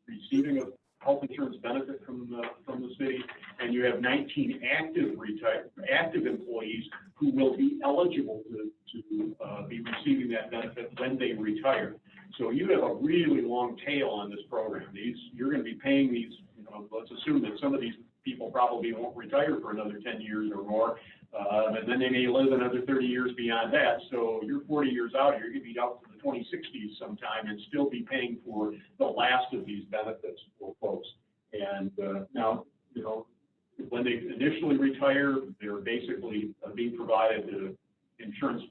receiving a health insurance benefit from the city, and you have 19 active employees who will be eligible to be receiving that benefit when they retire. So you have a really long tail on this program. You're going to be paying these, let's assume that some of these people probably won't retire for another 10 years or more, and then they may live another 30 years beyond that. So you're 40 years out, you're going to be out to the 2060s sometime and still be paying for the last of these benefits for folks. And now, when they initially retire, they're basically being provided insurance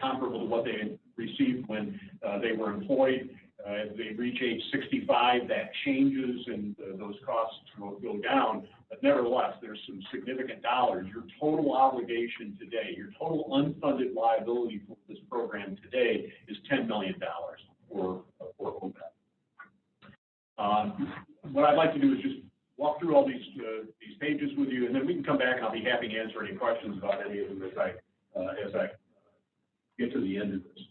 comparable to what they received when they were employed. As they reach age 65, that changes and those costs will go down. But nevertheless, there's some significant dollars. Your total obligation today, your total unfunded liability for this program today is $10 million for OPEB. What I'd like to do is just walk through all these pages with you, and then we can come back and I'll be happy to answer any questions about any of them as I get to the end of this.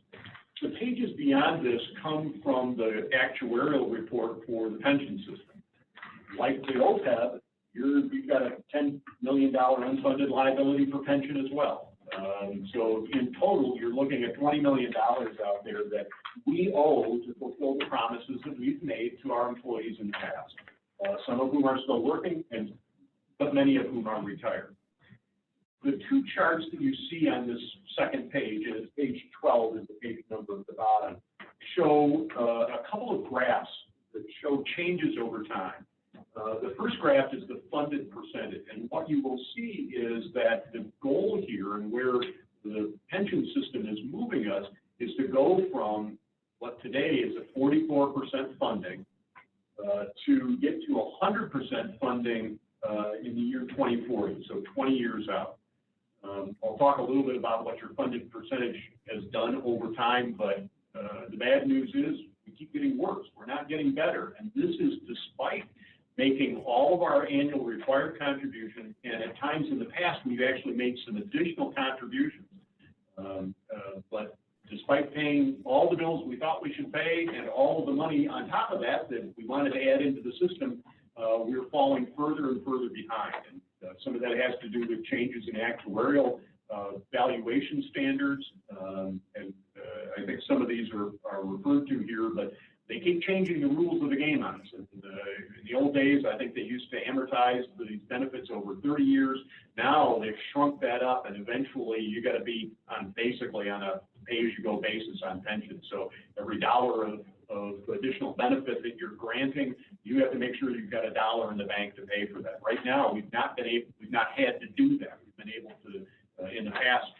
The pages beyond this come from the actuarial report for the pension system. Like the OPEB, you've got a $10 million unfunded liability for pension as well. So in total, you're looking at $20 million out there that we owe to fulfill the promises that we've made to our employees in the past. Some of whom are still working, but many of whom are retired. The two charts that you see on this second page, and page 12 is the page number at the bottom, show a couple of graphs that show changes over time. The first graph is the funded percentage, and what you will see is that the goal here and where the pension system is moving us is to go from what today is a 44% funding to get to 100% funding in the year 2040, so 20 years out. I'll talk a little bit about what your funded percentage has done over time, but the bad news is we keep getting worse. We're not getting better, and this is despite making all of our annual required contributions, and at times in the past, we've actually made some additional contributions. But despite paying all the bills we thought we should pay and all of the money on top of that we wanted to add into the system, we're falling further and further behind. And some of that has to do with changes in actuarial valuation standards, and I think some of these are referred to here, but they keep changing the rules of the game on us. In the old days, I think they used to amortize these benefits over 30 years. Now they've shrunk that up, and eventually you got to be basically on a pay-as-you-go basis on pension. So every dollar of additional benefit that you're granting, you have to make sure you've got a dollar in the bank to pay for that. Right now, we've not had to do that. We've been able to, in the past,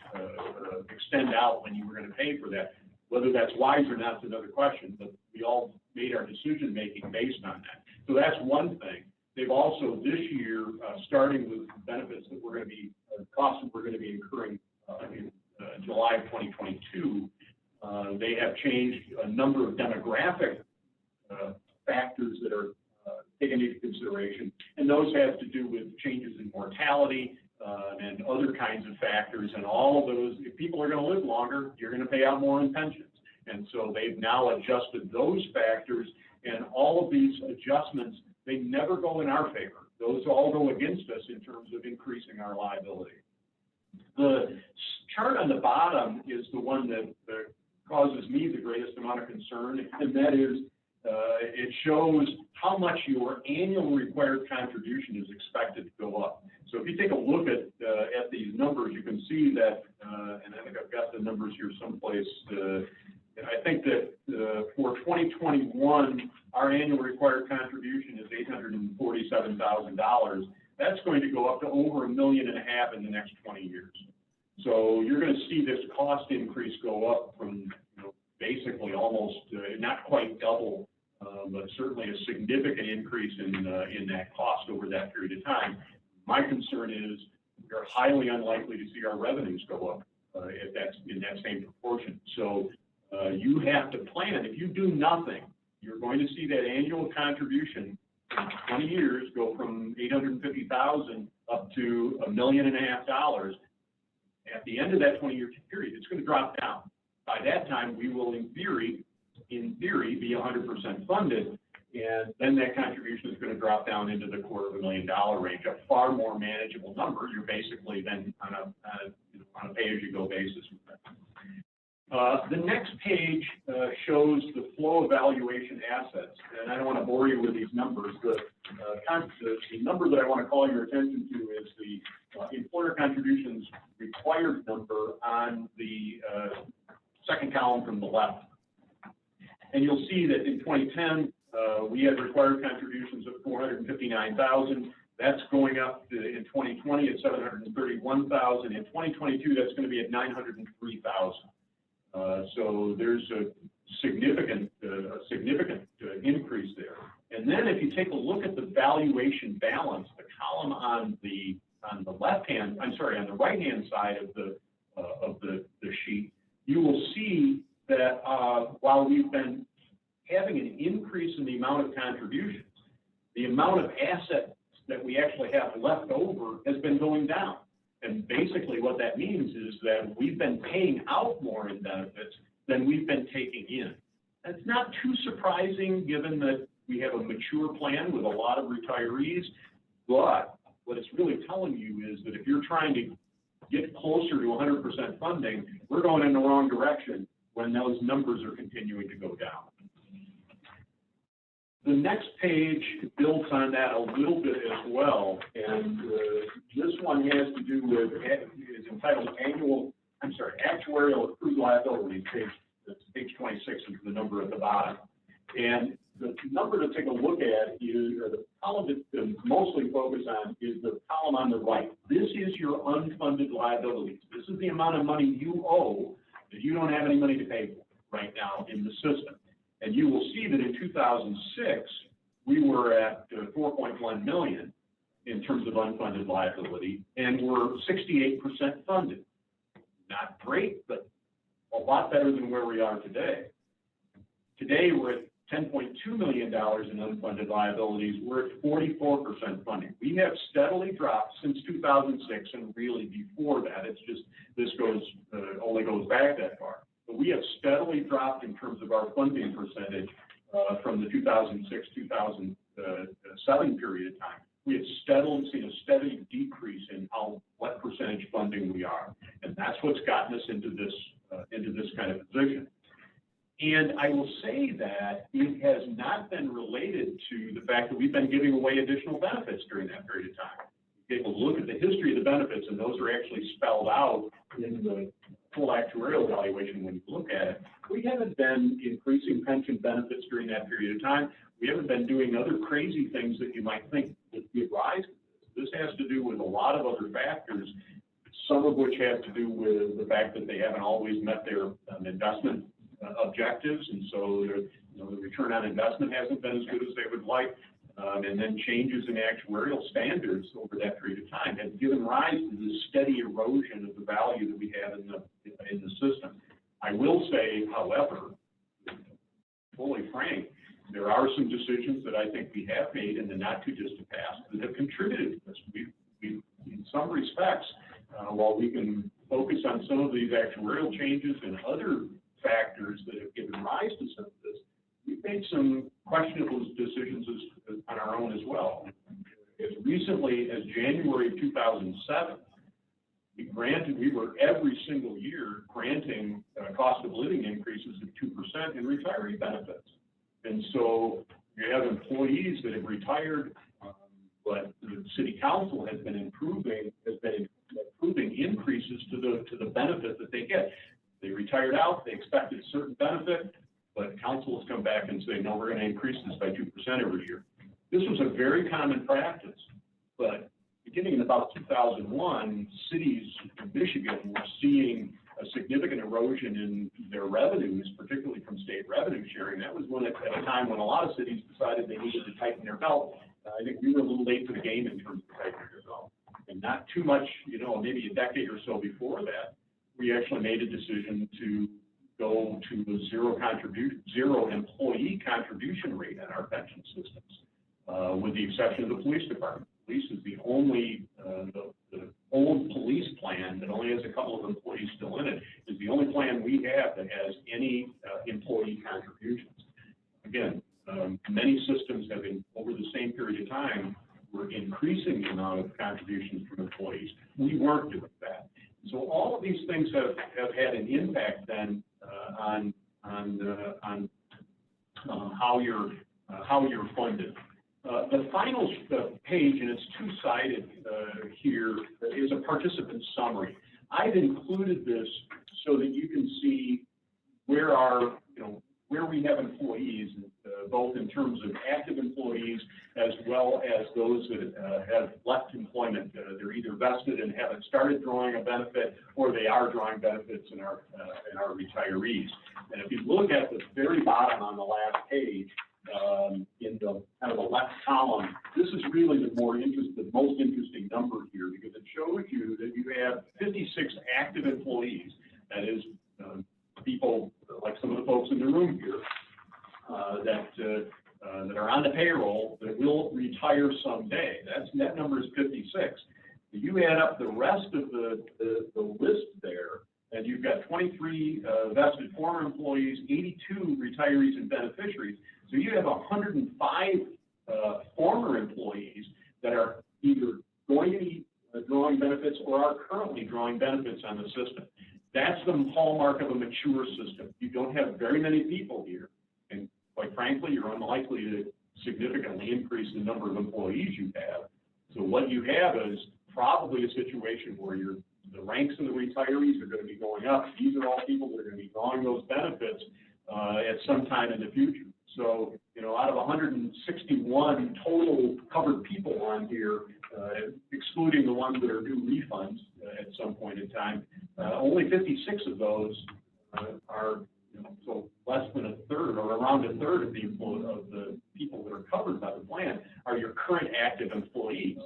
extend out when you were going to pay for that. Whether that's wise or not is another question, but we all made our decision making based on that. So that's one thing. They've also this year, starting with benefits that we're going to be, costs that we're going to be incurring in July of 2022, they have changed a number of demographic factors that are taken into consideration, and those have to do with changes in mortality and other kinds of factors, and all of those. If people are going to live longer, you're going to pay out more in pensions, and so they've now adjusted those factors, and all of these adjustments, they never go in our favor. Those all go against us in terms of increasing our liability. The chart on the bottom is the one that causes me the greatest amount of concern, and that is, it shows how much your annual required contribution is expected to go up. So if you take a look at these numbers, you can see that, and I think I've got the numbers here someplace. I think that for 2021, our annual required contribution is $847,000. That's going to go up to over $1.5 million in the next 20 years. So you're going to see this cost increase go up from, basically almost, not quite double, but certainly a significant increase in that cost over that period of time. My concern is we're highly unlikely to see our revenues go up in that same proportion. So you have to plan. If you do nothing, you're going to see that annual contribution in 20 years go from $850,000 up to $1.5 million. At the end of that 20-year period, it's going to drop down. By that time, we will, in theory, be 100% funded, and then that contribution is going to drop down into the $250,000 range, a far more manageable number. You're basically then on a pay-as-you-go basis. The next page shows the flow of valuation assets, and I don't want to bore you with these numbers. The number that I want to call your attention to is the employer contributions required number on the second column from the left. And you'll see that in 2010, we had required contributions of $459,000. That's going up in 2020 at $731,000. In 2022, that's going to be at $903,000. So there's a significant increase there. And then if you take a look at the valuation balance, the column on the right-hand side of the sheet, you will see that while we've been having an increase in the amount of contributions, the amount of assets that we actually have left over has been going down. And basically what that means is that we've been paying out more in benefits than we've been taking in. That's not too surprising given that we have a mature plan with a lot of retirees, but what it's really telling you is that if you're trying to get closer to 100% funding, we're going in the wrong direction when those numbers are continuing to go down. The next page builds on that a little bit as well, and this one has to do with, is entitled Actuarial Accrued Liabilities, page 26 is the number at the bottom. And the number to take a look at is, or the column to mostly focus on is the column on the right. This is your unfunded liabilities. This is the amount of money you owe that you don't have any money to pay for right now in the system. And you will see that in 2006, we were at $4.1 million in terms of unfunded liability, and we're 68% funded. Not great, but a lot better than where we are today. Today, we're at $10.2 million in unfunded liabilities. We're at 44% funding. We have steadily dropped since 2006, and really before that. It's just this only goes back that far. But we have steadily dropped in terms of our funding percentage from the 2006-2007 period of time. We have seen a steady decrease in what percentage funding we are, and that's what's gotten us into this kind of position. And I will say that it has not been related to the fact that we've been giving away additional benefits during that period of time. Take a look at the history of the benefits, and those are actually spelled out in the full actuarial evaluation when you look at it. We haven't been increasing pension benefits during that period of time. We haven't been doing other crazy things that you might think would give rise to this. This has to do with a lot of other factors, some of which have to do with the fact that they haven't always met their investment objectives, and so the return on investment hasn't been as good as they would like. And then changes in actuarial standards over that period of time have given rise to this steady erosion of the value that we have in the system. I will say, however, fully frank, there are some decisions that I think we have made in the not too distant past that have contributed to this. We in some respects, while we can focus on some of these actuarial changes and other factors that have given rise to some of this, we've made some questionable decisions on our own as well. As recently as January of 2007, we were every single year granting cost of living increases of 2% in retiree benefits. And so you have employees that have retired, but the city council has been improving increases to the benefit that they get. They retired out, they expected a certain benefit, but council has come back and say, no, we're going to increase this by 2% every year. This was a very common practice, but beginning in about 2001, cities in Michigan were seeing a significant erosion in their revenues, particularly from state revenue sharing. That was at a time when a lot of cities decided they needed to tighten their belt. I think we were a little late to the game in terms of tightening their belt. And not too much, maybe a decade or so before that, we actually made a decision to go to the zero employee contribution rate in our pension systems, with the exception of the police department. Police is the only, the old police plan that only has a couple of employees still in it, is the only plan we have that has any employee contributions. Again, many systems have been, over the same period of time, were increasing the amount of contributions from employees. We weren't doing that. So all of these things have had an impact then on how you're funded. The final page, and it's two-sided here, is a participant summary. I've included this so that you can see where we have employees, both in terms of active employees as well as those that have left employment. They're either vested and haven't started drawing a benefit, or they are drawing benefits in our retirees. And if you look at the very bottom on the last page, in the kind of the left column, this is really the most interesting number here, because it shows you that you have 56 active employees. That is, people like some of the folks in the room here that are on the payroll that will retire someday. That number is 56. You add up the rest of the list there, and you've got 23 vested former employees, 82 retirees and beneficiaries. So you have 105 former employees that are either going to be drawing benefits or are currently drawing benefits on the system. That's the hallmark of a mature system. You don't have very many people here, and quite frankly, you're unlikely to significantly increase the number of employees you have. So what you have is probably a situation where the ranks of the retirees are going to be going up. These are all people that are going to be drawing those benefits at some time in the future. So, out of 161 total covered people on here, excluding the ones that are due refunds at some point in time, only 56 of those are, so less than a third, or around a third of the people that are covered by the plan are your current active employees.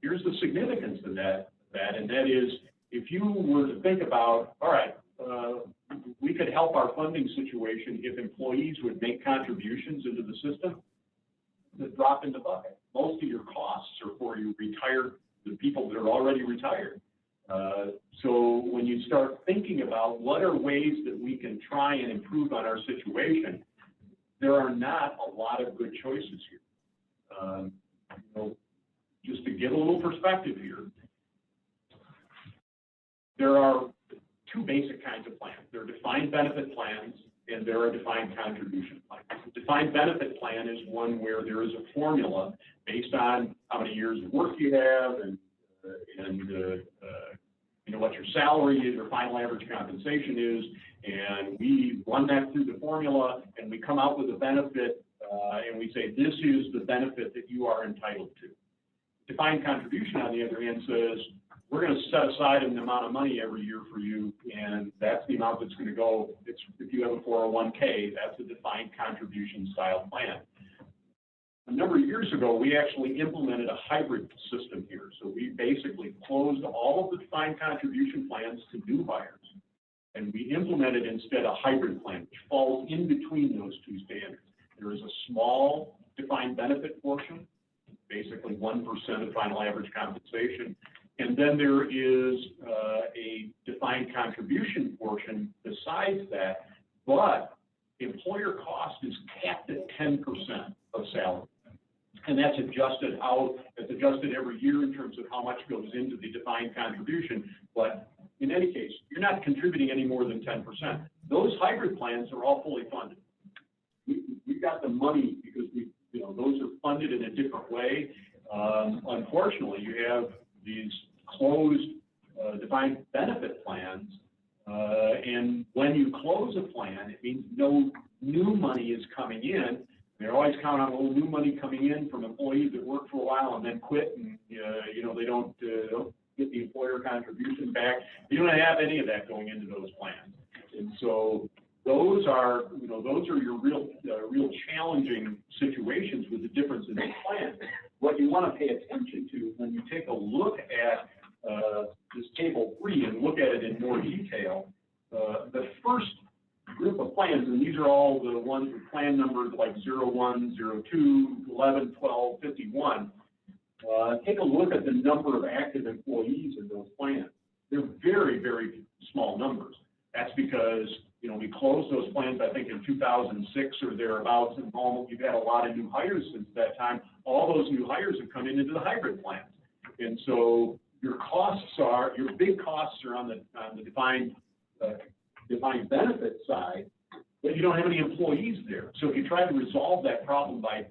Here's the significance of that, and that is, if you were to think about, all right, we could help our funding situation if employees would make contributions into the system, the drop in the bucket. Most of your costs are for the people that are already retired. So when you start thinking about what are ways that we can try and improve on our situation, there are not a lot of good choices here. Just to give a little perspective here, there are two basic kinds of plans. There are defined benefit plans, and there are defined contribution plans. The defined benefit plan is one where there is a formula based on how many years of work you have and what your salary is, your final average compensation is, and we run that through the formula, and we come out with a benefit, and we say this is the benefit that you are entitled to. Defined contribution, on the other hand, says we're going to set aside an amount of money every year for you, and that's the amount that's going to go. If you have a 401k, that's a defined contribution style plan. A number of years ago, we actually implemented a hybrid system here. So we basically closed all of the defined contribution plans to new hires, and we implemented instead a hybrid plan, which falls in between those two standards. There is a small defined benefit portion, basically 1% of final average compensation. And then there is a defined contribution portion besides that, but employer cost is capped at 10% of salary. And that's adjusted every year in terms of how much goes into the defined contribution. But in any case, you're not contributing any more than 10%. Those hybrid plans are all fully funded. We got the money because those are funded in a different way. Unfortunately, you have these closed defined benefit plans, and when you close a plan, it means no new money is coming in. They're always counting on a little new money coming in from employees that work for a while and then quit, and they don't get the employer contribution back. You don't have any of that going into those plans, and so those are your real challenging situations with the difference in these plans. What you want to pay attention to when you take a look at this table 3 and look at it in more detail, the first group of plans, and these are all the ones with plan numbers like 01, 02, 11, 12, 51. Take a look at the number of active employees in those plans. They're very, very small numbers. That's because we closed those plans, I think, in 2006 or thereabouts, and you've had a lot of new hires since that time. All those new hires have come into the hybrid plans, and so your big costs are on the defined benefit side, but you don't have any employees there. So if you try to resolve that problem by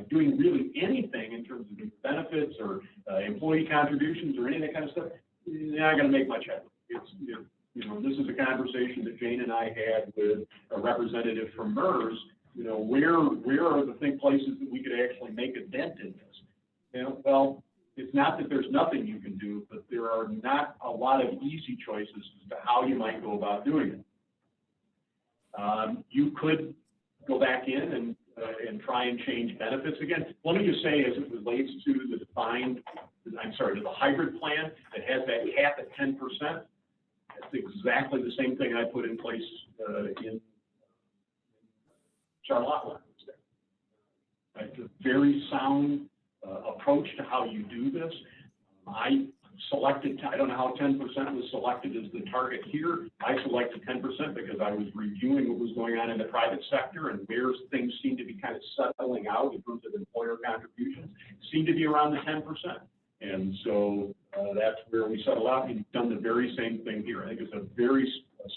doing really anything in terms of benefits or employee contributions or any of that kind of stuff, you're not going to make much headway. This is a conversation that Jane and I had with a representative from MERS. Where are the places that we could actually make a dent in this? Well, it's not that there's nothing you can do, but there are not a lot of easy choices as to how you might go about doing it. You could go back in and try and change benefits again. Let me just say, as it relates to the hybrid plan that has that cap at 10%, that's exactly the same thing I put in place in Charlotte. It's a very sound approach to how you do this. I don't know how 10% was selected as the target here. I selected 10% because I was reviewing what was going on in the private sector and where things seem to be kind of settling out in terms of employer contributions, seem to be around the 10%. And so that's where we settle out. We've done the very same thing here. I think it's a very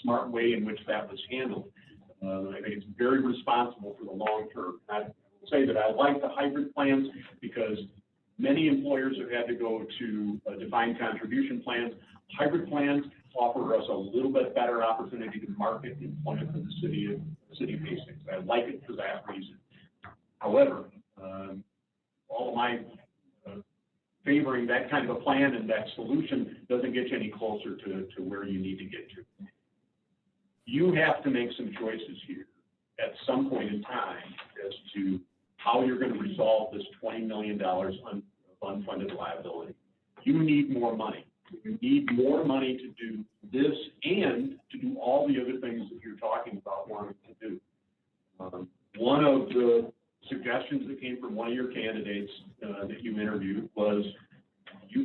smart way in which that was handled. I think it's very responsible for the long term. I will say that I like the hybrid plans because many employers have had to go to defined contribution plans. Hybrid plans offer us a little bit better opportunity to market employment for the city of Hastings. I like it for that reason. However, all of my favoring that kind of a plan and that solution doesn't get you any closer to where you need to get to. You have to make some choices here at some point in time as to how you're going to resolve this $20 million of unfunded liability. You need more money. You need more money to do this and to do all the other things that you're talking about wanting to do. One of the suggestions that came from one of your candidates that you interviewed was you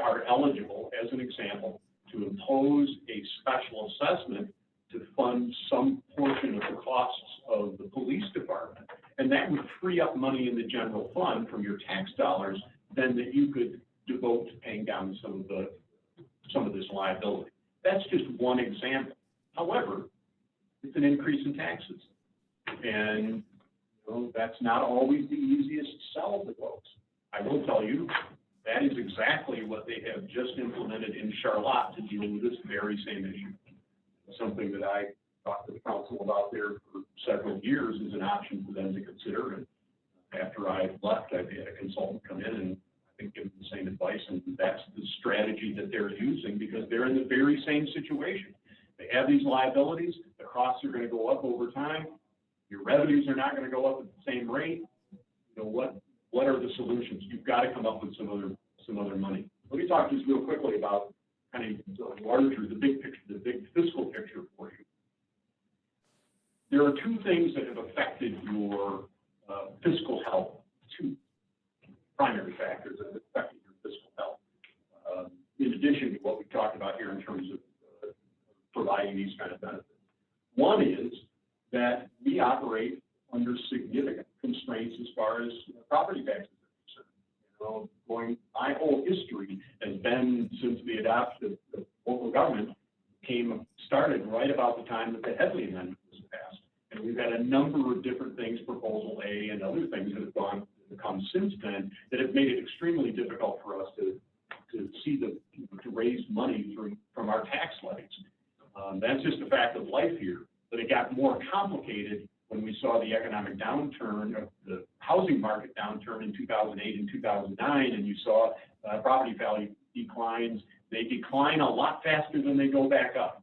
are eligible, as an example, to impose a special assessment to fund some portion of the costs of the police department. And that would free up money in the general fund from your tax dollars then that you could devote to paying down some of this liability. That's just one example. However, it's an increase in taxes. And that's not always the easiest sell to folks. I will tell you, that is exactly what they have just implemented in Charlotte to deal with this very same issue. Something that I talked to the council about there for several years as an option for them to consider. And after I left, I had a consultant come in and I think give them the same advice. And that's the strategy that they're using because they're in the very same situation. They have these liabilities. The costs are going to go up over time. Your revenues are not going to go up at the same rate. What are the solutions? You've got to come up with some other money. Let me talk just real quickly about kind of the big picture, the big fiscal picture for you. There are two things that have affected your fiscal health, two primary factors that have affected your fiscal health, in addition to what we talked about here in terms of providing these kind of benefits. One is that we operate under significant constraints as far as property taxes are concerned. my whole history has been since the adoption of local government started right about the time that the Headley Amendment was passed. And we've had a number of different things, Proposal A and other things that have come since then, that have made it extremely difficult for us to raise money from our tax levies. That's just a fact of life here, but it got more complicated when we saw the economic downturn, of the housing market downturn in 2008 and 2009, and you saw property value declines. They decline a lot faster than they go back up.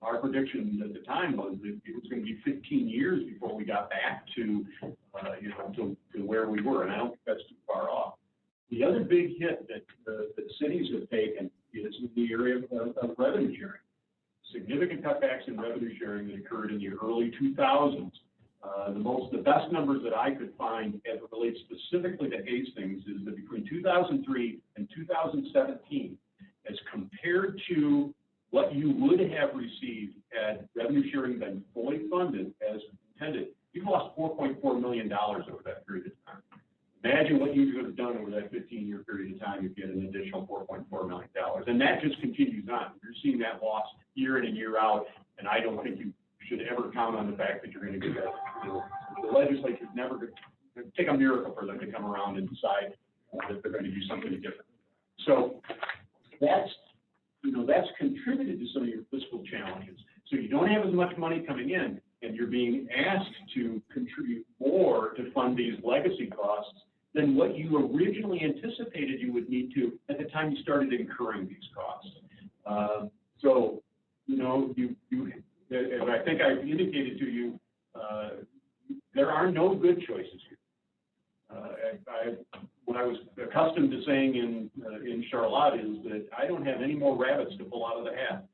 Our prediction at the time was that it was going to be 15 years before we got back to where we were, and I don't think that's too far off. The other big hit that cities have taken is in the area of revenue sharing. Significant cutbacks in revenue sharing that occurred in the early 2000s. The best numbers that I could find as it relates specifically to Hastings is that between 2003 and 2017, as compared to what you would have received had revenue sharing been fully funded as intended, you've lost $4.4 million over that period of time. Imagine what you could have done over that 15-year period of time if you had an additional $4.4 million. And that just continues on. You're seeing that loss year in and year out, and I don't think you should ever count on the fact that you're going to get that. The legislature's never going to take a miracle for them to come around and decide that they're going to do something different. So that's contributed to some of your fiscal challenges. So you don't have as much money coming in, and you're being asked to contribute more to fund these legacy costs than what you originally anticipated you would need to at the time you started incurring these costs. As I think I indicated to you, there are no good choices here. What I was accustomed to saying in Charlotte is that I don't have any more rabbits to pull out of the hat.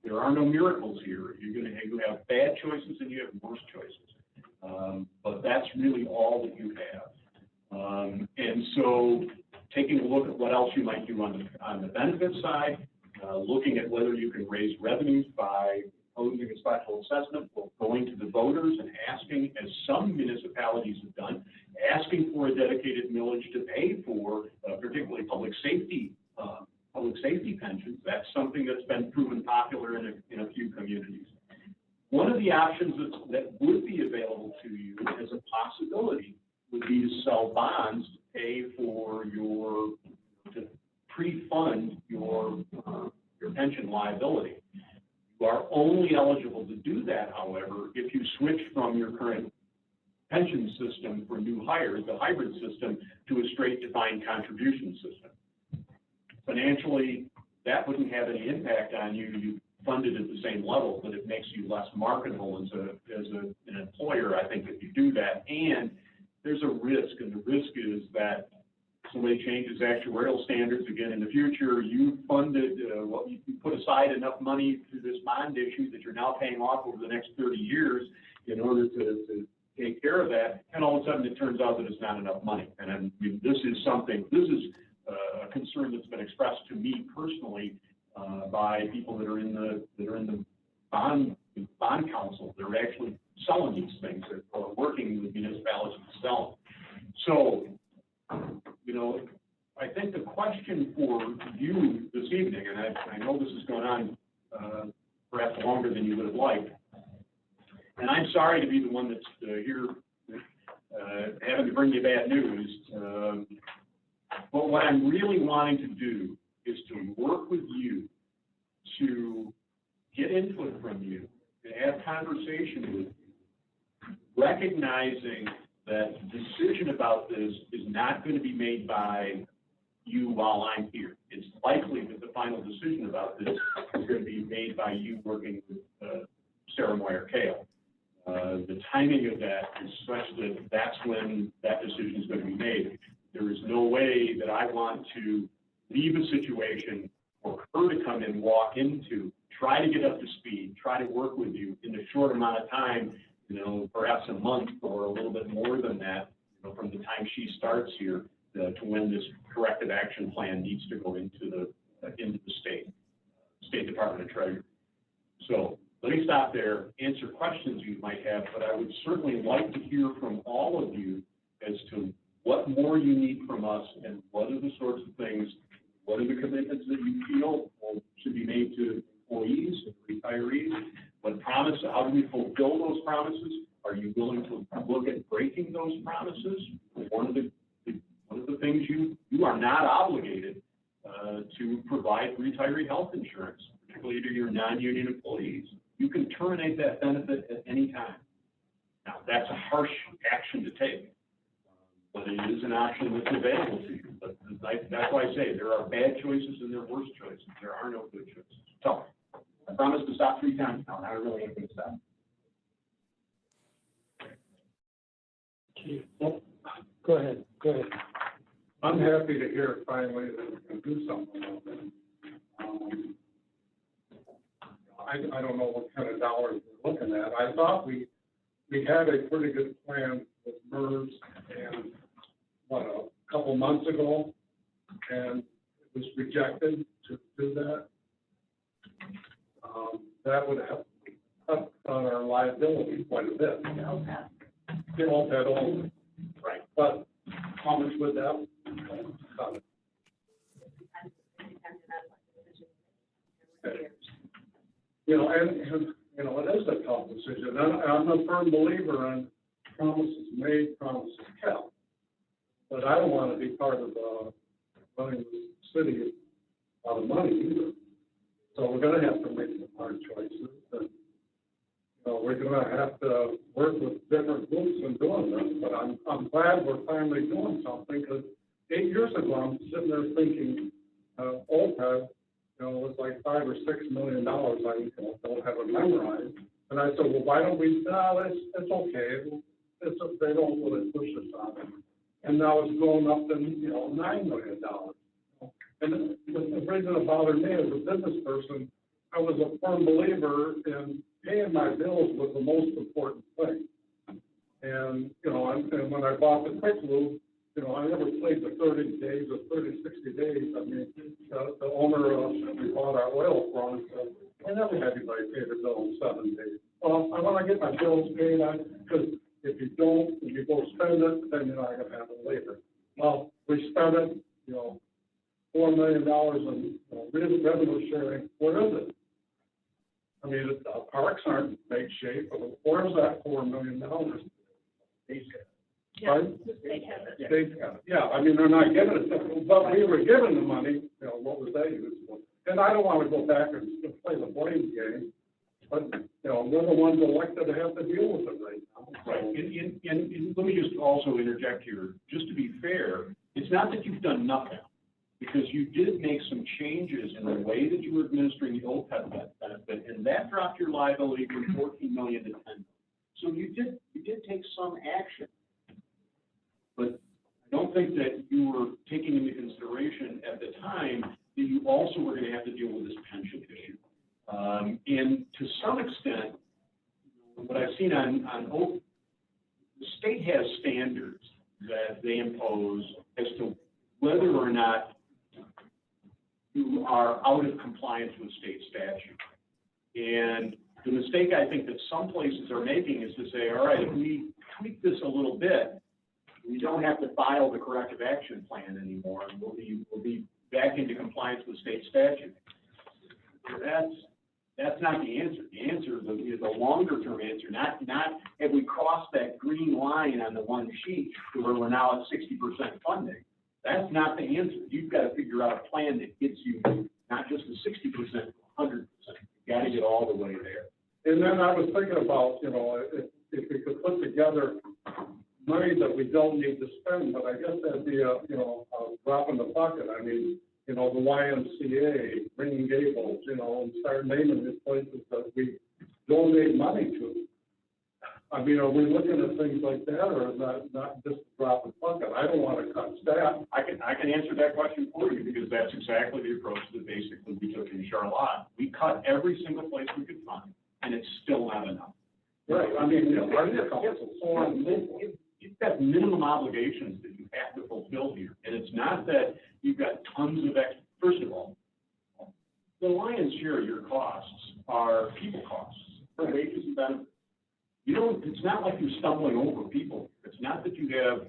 There are no miracles here. You have bad choices and you have worse choices. But that's really all that you have. And so taking a look at what else you might do on the benefit side, looking at whether you can raise revenues by imposing a special assessment, or going to the voters and asking, as some municipalities have done, asking for a dedicated millage to pay for particularly public safety pensions. That's something that's been proven popular in a few communities. One of the options that would be available to you as a possibility would be to sell bonds to pay for to pre-fund your pension liability. You are only eligible to do that, however, if you switch from your current pension system for new hires, the hybrid system, to a straight defined contribution system. Financially, that wouldn't have any impact on you. You fund it at the same level, but it makes you less marketable as an employer, I think, if you do that. And there's a risk, and the risk is that somebody changes actuarial standards again in the future. You funded, you put aside enough money through this bond issue that you're now paying off over the next 30 years in order to take care of that, and all of a sudden it turns out that it's not enough money. And this is a concern that's been expressed to me personally by people that are in the bond council. They're actually selling these things, or working with municipalities to sell them. So, I think the question for you this evening, and I know this has gone on perhaps longer than you would have liked, and I'm sorry to be the one that's here having to bring you bad news, but what I'm really wanting to do is to work with you to get input from you, to have conversation with you, recognizing that the decision about this is not going to be made by you while I'm here. It's likely that the final decision about this is going to be made by you working with Sarah Moyer-Kale. The timing of that is such that that's when that decision is going to be made. There is no way that I want to leave a situation for her to come and walk into, try to get up to speed, try to work with you in a short amount of time, perhaps a month or a little bit more than that, from the time she starts here to when this corrective action plan needs to go into the State Department of Treasury. So let me stop there, answer questions you might have, but I would certainly like to hear from all of you as to what more you need from us, and what are the sorts of things, what are the commitments that you feel should be made to employees and retirees? What promise, how do we fulfill those promises? Are you willing to look at breaking those promises? One of the things you are not obligated to provide retiree health insurance, particularly to your non-union employees. You can terminate that benefit at any time. Now, that's a harsh action to take, but it is an option that's available to you. But that's why I say there are bad choices and there are worse choices. There are no good choices. So, I promised to stop 3 times now, and I really ain't gonna stop. Go ahead. I'm happy to hear finally that we can do something about that. I don't know what kind of dollars we're looking at. I thought we had a pretty good plan with MERS and, a couple months ago, and it was rejected to do that. That would have cut on our liability quite a bit. The OPEB only. Right. But how much would that cover? You know, and it is a tough decision. I'm a firm believer in promises made, promises kept. But I don't want to be part of running the city out of money either. So we're going to have to make some hard choices. And, we're going to have to work with different groups in doing this. But I'm glad we're finally doing something, because 8 years ago I'm sitting there thinking OPEB, it was like $5 or $6 million. I don't have it memorized. And I said, well, why don't we? No, it's okay. They don't really push us on it. And now it's going up to $9 million. And the reason it bothered me as a business person, I was a firm believer in paying my bills was the most important thing. And and when I bought the Quick Lube, I never played the 30 days or 30, 60 days. I mean, the owner we bought our oil from said, I never had anybody pay the bill in 7 days. Well, I want to get my bills paid because if you don't, if you go spend it, then you're not going to have it later. Well, we spent it, $4 million in revenue sharing. Where is it? I mean, the parks aren't in great shape. Where's that $4 million? Right? Yeah, I mean, they're not giving it, but we were given the money, what was that used for? And I don't want to go back and play the blame game, but, we're the ones elected to have to deal with it right now. Right, and let me just also interject here, just to be fair, it's not that you've done nothing, because you did make some changes in the way that you were administering the OPEB benefit, and that dropped your liability from $14 million to $10 million. So you did take some action. But I don't think that you were taking into consideration at the time that you also were going to have to deal with this pension issue. And to some extent, what I've seen on OPEB, the state has standards that they impose as to whether or not you are out of compliance with state statute. And the mistake I think that some places are making is to say, all right, if we tweak this a little bit, we don't have to file the corrective action plan anymore, and we'll be back into compliance with state statute. That's not the answer. The answer is a longer term answer, not have we crossed that green line on the one sheet to where we're now at 60% funding. That's not the answer. You've got to figure out a plan that gets you not just the 60%, 100%. You've got to get all the way there. And then I was thinking about, if we could put together money that we don't need to spend, but I guess that'd be a drop in the bucket. I mean, the YMCA, Green Gables, and start naming these places that we donate money to. I mean, are we looking at things like that, or is that not just a drop in the bucket? I don't want to cut staff. I can answer that question for you, because that's exactly the approach that basically we took in Charlotte. We cut every single place we could find, and it's still not enough. Right. I mean, you've got minimum obligations that you have to fulfill here. And it's not that you've got tons of extra. First of all, the lion's share of your costs are people costs, wages and benefits. It's not like you're stumbling over people. It's not that you have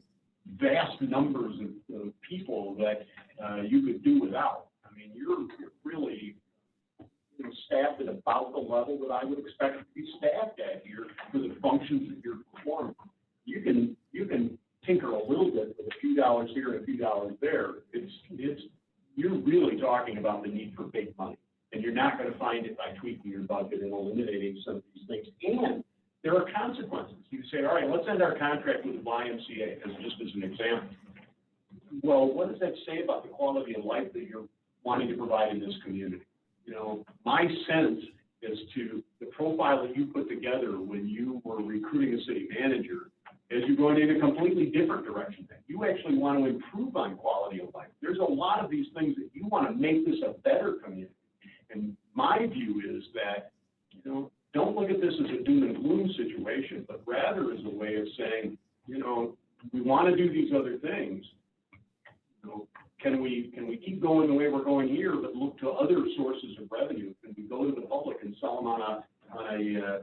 vast numbers of people that, you could do without. I mean, you're really, staffed at about the level that I would expect to be staffed at here for the functions that you're performing. You can tinker a little bit with a few dollars here and a few dollars there. You're really talking about the need for big money, and you're not going to find it by tweaking your budget and eliminating some of these things. And there are consequences. You say, all right, let's end our contract with the YMCA, just as an example. Well, what does that say about the quality of life that you're wanting to provide in this community? My sense as to the profile that you put together when you were recruiting a city manager is you're going in a completely different direction. You actually want to improve on quality of life. There's a lot of these things that you want to make this a better community. And my view is that, don't look at this as a doom and gloom situation, but rather as a way of saying, we want to do these other things. Can we keep going the way we're going here, but look to other sources of revenue? Can we go to the public and sell them on a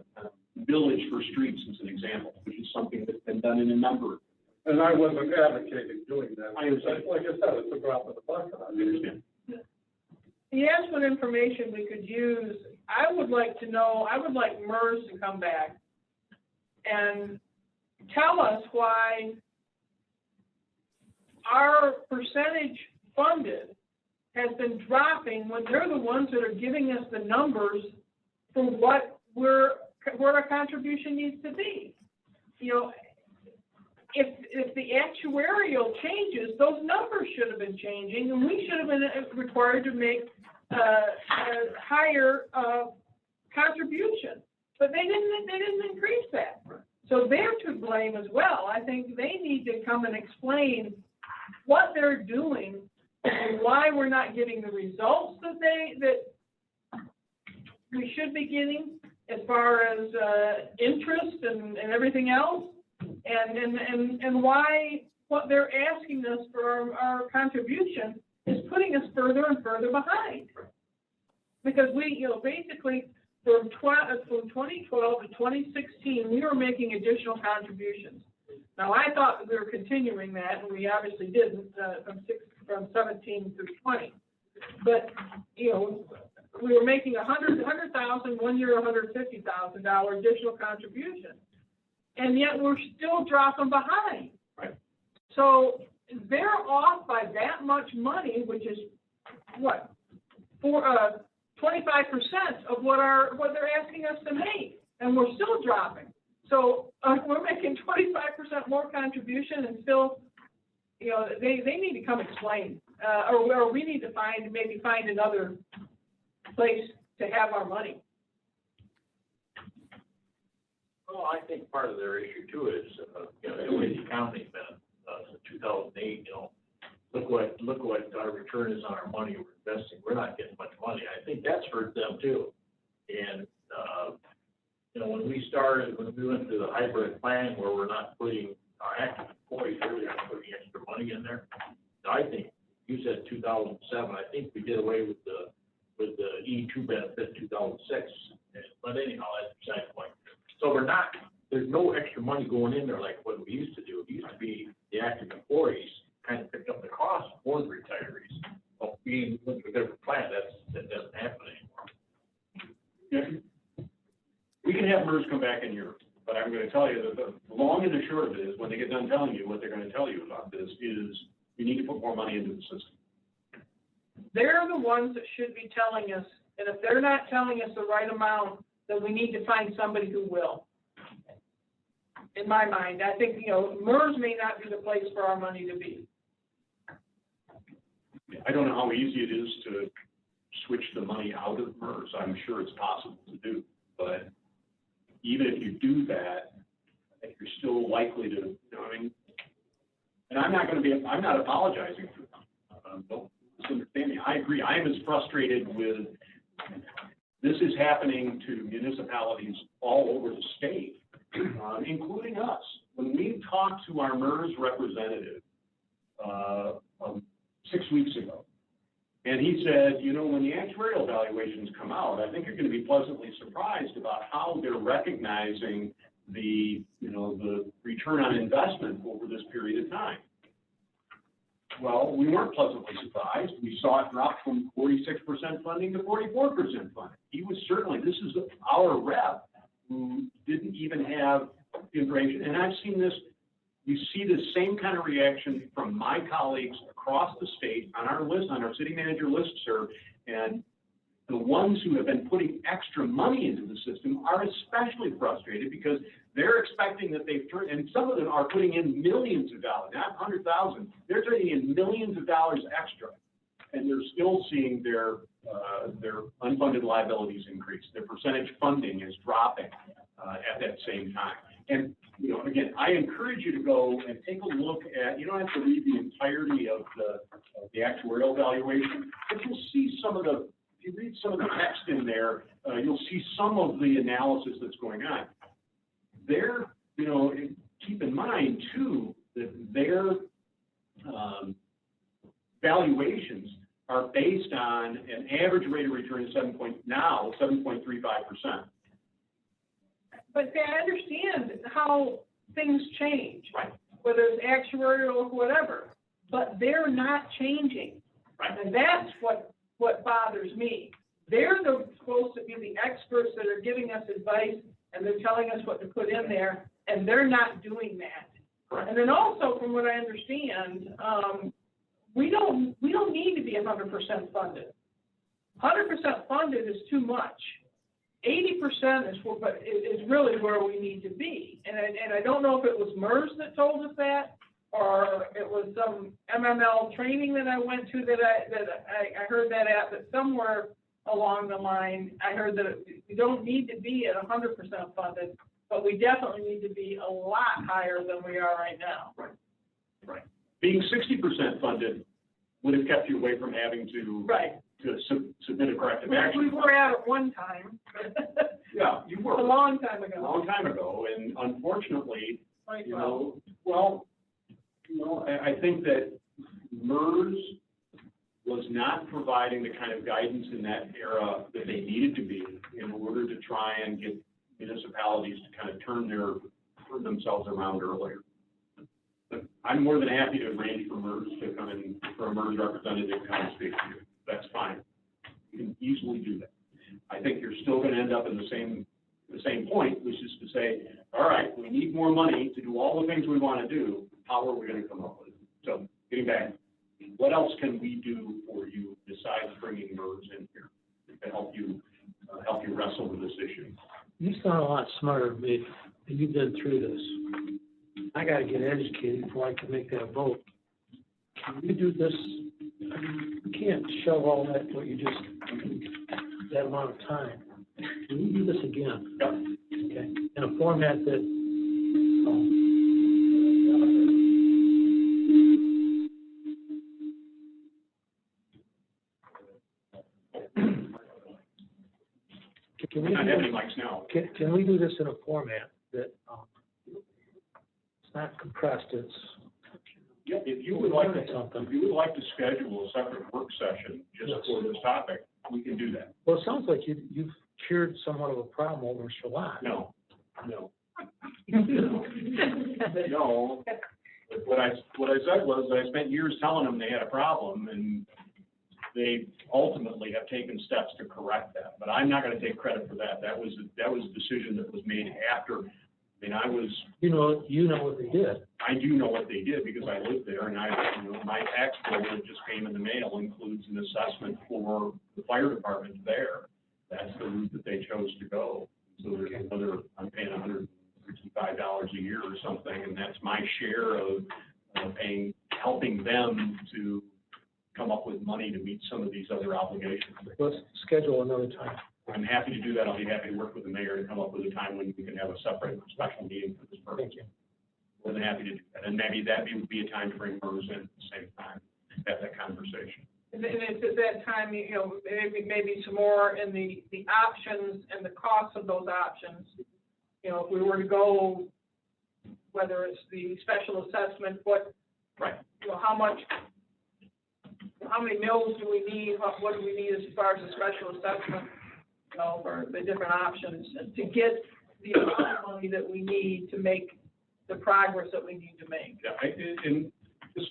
village for streets, as an example, which is something that's been done in a number. And I wasn't advocating doing that. I understand. Like I said, it's a drop in the bucket. I understand. He asked what information we could use. I would like MERS to come back and tell us why our percentage funded has been dropping when they're the ones that are giving us the numbers for what our contribution needs to be. If the actuarial changes, those numbers should have been changing, and we should have been required to make a higher contribution. But they didn't increase that. So they're to blame as well. I think they need to come and explain what they're doing and why we're not getting the results that we should be getting as far as interest and everything else, and why what they're asking us for our contribution is putting us further and further behind. Because we, basically from 2012 to 2016, we were making additional contributions. Now, I thought that we were continuing that, and we obviously didn't from 17 through 20. But, we were making $100,000 one year, $150,000 additional contribution, and yet we're still dropping behind. Right. So they're off by that much money, which is what, 25% of what they're asking us to make, and we're still dropping. So we're making 25% more contribution, and still, they need to come explain, or we need to maybe find another place to have our money. Well, I think part of their issue too is, the way the economy's been since 2008. Look what our return is on our money we're investing. We're not getting much money. I think that's hurt them too. And when we went through the hybrid plan where we're not putting our active employees, really not putting extra money in there. I think you said 2007. I think we did away with the E2 benefit in 2006. But anyhow, that's beside the point. So there's no extra money going in there like what we used to do. It used to be the active employees kind of picked up the cost for the retirees. Well, being with a different plan, that doesn't happen anymore. Yeah. We can have MERS come back in Europe, but I'm going to tell you that the long and the short of it is when they get done telling you what they're going to tell you about this is you need to put more money into the system. They're the ones that should be telling us, and if they're not telling us the right amount, then we need to find somebody who will. In my mind, I think, MERS may not be the place for our money to be. I don't know how easy it is to switch the money out of MERS. I'm sure it's possible to do, but even if you do that, I think you're still likely to, and I'm not apologizing for them. Don't misunderstand me. I agree. I am as frustrated with this is happening to municipalities all over the state, including us. When we talked to our MERS representative 6 weeks ago, and he said, when the actuarial evaluations come out, I think you're going to be pleasantly surprised about how they're recognizing the return on investment over this period of time. Well, we weren't pleasantly surprised. We saw it drop from 46% funding to 44% funding. He was certainly, this is our rep who didn't even have information. And I've seen this, you see the same kind of reaction from my colleagues across the state on our list, on our city manager listserv. And the ones who have been putting extra money into the system are especially frustrated because they're expecting that they've turned, and some of them are putting in millions of dollars, not 100,000. They're turning in millions of dollars extra, and they're still seeing their unfunded liabilities increase. Their percentage funding is dropping at that same time. And you know, again, I encourage you to go and take a look at. You don't have to read the entirety of the actuarial valuation, but you'll see some of the. If you read some of the text in there, you'll see some of the analysis that's going on. There, you know, keep in mind too that their valuations are based on an average rate of return of 7.35%. But see, I understand how things change, Right. whether it's actuarial or whatever, but they're not changing. Right. And that's what bothers me. They're supposed to be the experts that are giving us advice, and they're telling us what to put in there, and they're not doing that. Correct. And then also, from what I understand, we don't need to be 100% funded. 100% funded is too much. 80% is really where we need to be. And I don't know if it was MERS that told us that, or it was some MML training that I went to that I heard that at, but somewhere along the line, I heard that we don't need to be at 100% funded, but we definitely need to be a lot higher than we are right now. Right. Right. Being 60% funded would have kept you away from having to Right. to submit a corrective We action. were at it one time. Yeah, you were. A long time A ago. long time ago, and unfortunately, 2012. I think that MERS was not providing the kind of guidance in that era that they needed to be in order to try and get municipalities to kind of turn themselves around earlier. But I'm more than happy to arrange for MERS to come in, for a MERS representative to come and speak to you. That's fine. You can easily do that. I think you're still going to end up in the same point, which is to say, all right, we need more money to do all the things we want to do. How are we going to come up with it? So getting back, what else can we do for you besides bringing MERS in here to help you wrestle with this issue? You sound a lot smarter than me, and you've been through this. I gotta get educated before I can make that vote. Can you do this? You can't shove all that, what you just, that amount of time. Can you do this again? Yep. Okay, in a format that, can We we don't do have this? any mics now. Can we do this in a format that, it's not compressed, it's, Yeah, if you would like to, Something. if you would like to schedule a separate work session just for this topic, we can do that. well, it sounds like you've cured somewhat of a problem over Shalat. No. No. What I said was, I spent years telling them they had a problem, and they ultimately have taken steps to correct that. But I'm not going to take credit for that. That was a decision that was made after. I mean, I was. You know what they did. I do know what they did because I lived there, and my tax bill that just came in the mail includes an assessment for the fire department there. That's the route that they chose to go. So there's another, I'm paying $165 a year or something, and that's my share of helping them to come up with money to meet some of these other obligations. Let's schedule another time. I'm happy to do that. I'll be happy to work with the mayor to come up with a time when we can have a separate special meeting for this purpose. Thank you. More than happy to do that. And maybe that would be a time to bring MERS in at the same time, have that conversation. And it's at that time, maybe some more in the options and the costs of those options. If we were to go, whether it's the special assessment, Right. How many mills do we need? What do we need as far as a special assessment? For the different options to get the amount of money that we need to make the progress that we need to make. Yeah, and just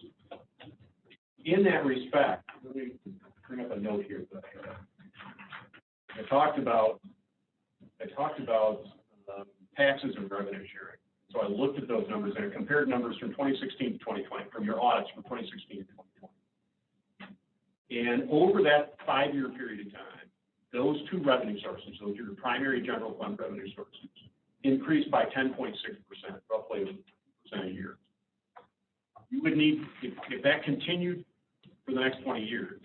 in that respect, let me bring up a note here that I talked about taxes and revenue sharing. So I looked at those numbers and I compared numbers from 2016 to 2020, from your audits from 2016 to 2020. And over that 5-year period of time, those two revenue sources, those are your primary general fund revenue sources, increased by 10.6%, roughly 2% a year. You would need, if that continued for the next 20 years,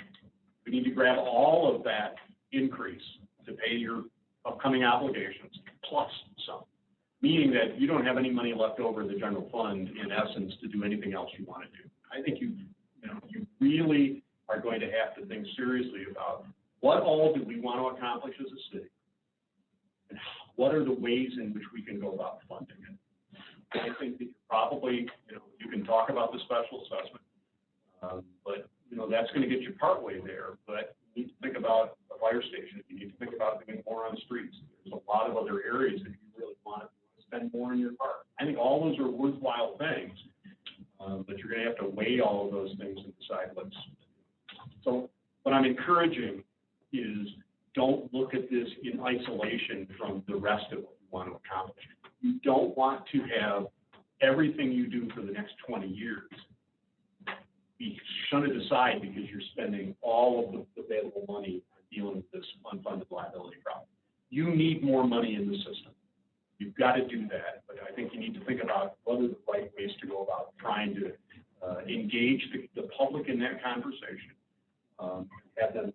we need to grab all of that increase to pay your upcoming obligations plus some, meaning that you don't have any money left over in the general fund, in essence, to do anything else you want to do. I think you really are going to have to think seriously about what all do we want to accomplish as a city, and what are the ways in which we can go about funding it. I think that you probably, you can talk about the special assessment, but that's going to get you partway there. But you need to think about a fire station. You need to think about doing more on streets. There's a lot of other areas that you really want to spend more in your park. I think all those are worthwhile things, but you're going to have to weigh all of those things and decide what's. So what I'm encouraging is don't look at this in isolation from the rest of what you want to accomplish. You don't want to have everything you do for the next 20 years be shunted aside because you're spending all of the available money dealing with this unfunded liability problem. You need more money in the system. You've got to do that, but I think you need to think about what are the right ways to go about trying to engage the public in that conversation, have them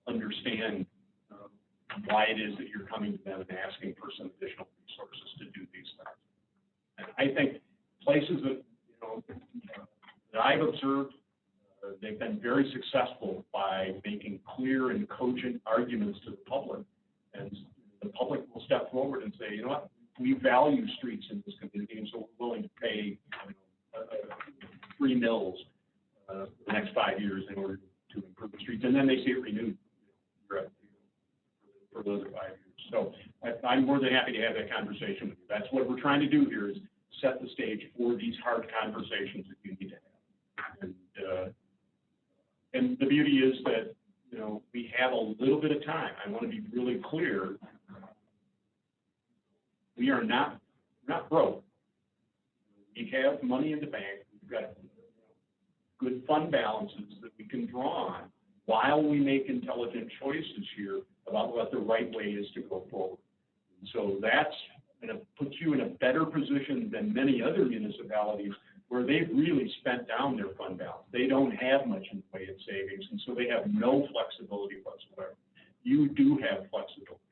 understand why it is that you're coming to them and asking for some additional resources to do these things. And I think places that I've observed, they've been very successful by making clear and cogent arguments to the public, and the public will step forward and say, you know what, we value streets in this community, and so we're willing to pay 3 mils for the next 5 years in order to improve the streets, and then they see it renewed for those 5 years. So I'm more than happy to have that conversation with you. That's what we're trying to do here, is set the stage for these hard conversations that you need to have. And the beauty is that, we have a little bit of time. I want to be really clear. We are not broke. We have money in the bank. We've got good fund balances that we can draw on while we make intelligent choices here about what the right way is to go forward. And so that's going to put you in a better position than many other municipalities where they've really spent down their fund balance. They don't have much in the way of savings, and so they have no flexibility whatsoever. You do have flexibility,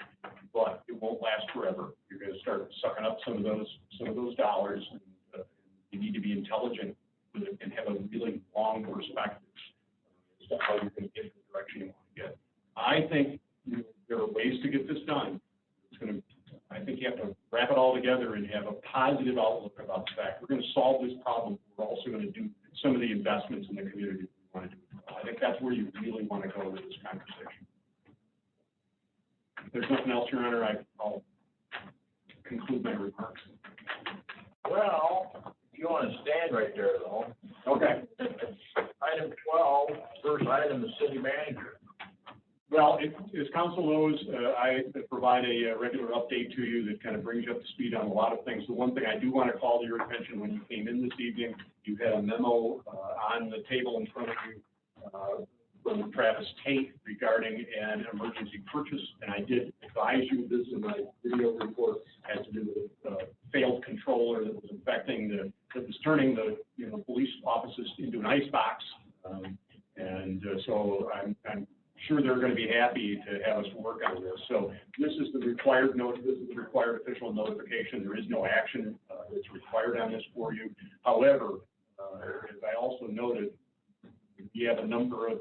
but it won't last forever. You're going to start sucking up some of those dollars, and you need to be intelligent with it and have a really long perspective as to how you're going to get in the direction you want to get. I think there are ways to get this done. I think you have to wrap it all together and have a positive outlook about the fact we're going to solve this problem. We're also going to do some of the investments in the community we want to do. I think that's where you really want to go with this conversation. If there's nothing else, Your Honor, I'll conclude my remarks. Well, you want to stand right there, though. Okay. Item 12, first item, the city manager. Well, as council knows, I provide a regular update to you that kind of brings you up to speed on a lot of things. The one thing I do want to call to your attention, when you came in this evening, you had a memo on the table in front of you from Travis Tate regarding an emergency purchase, and I did advise you, this in my video report, had to do with a failed controller that was that was turning the police offices into an icebox, so I'm sure they're going to be happy to have us work on this. So this is the required note. This is the required official notification. There is no action that's required on this for you. However, as I also noted, we have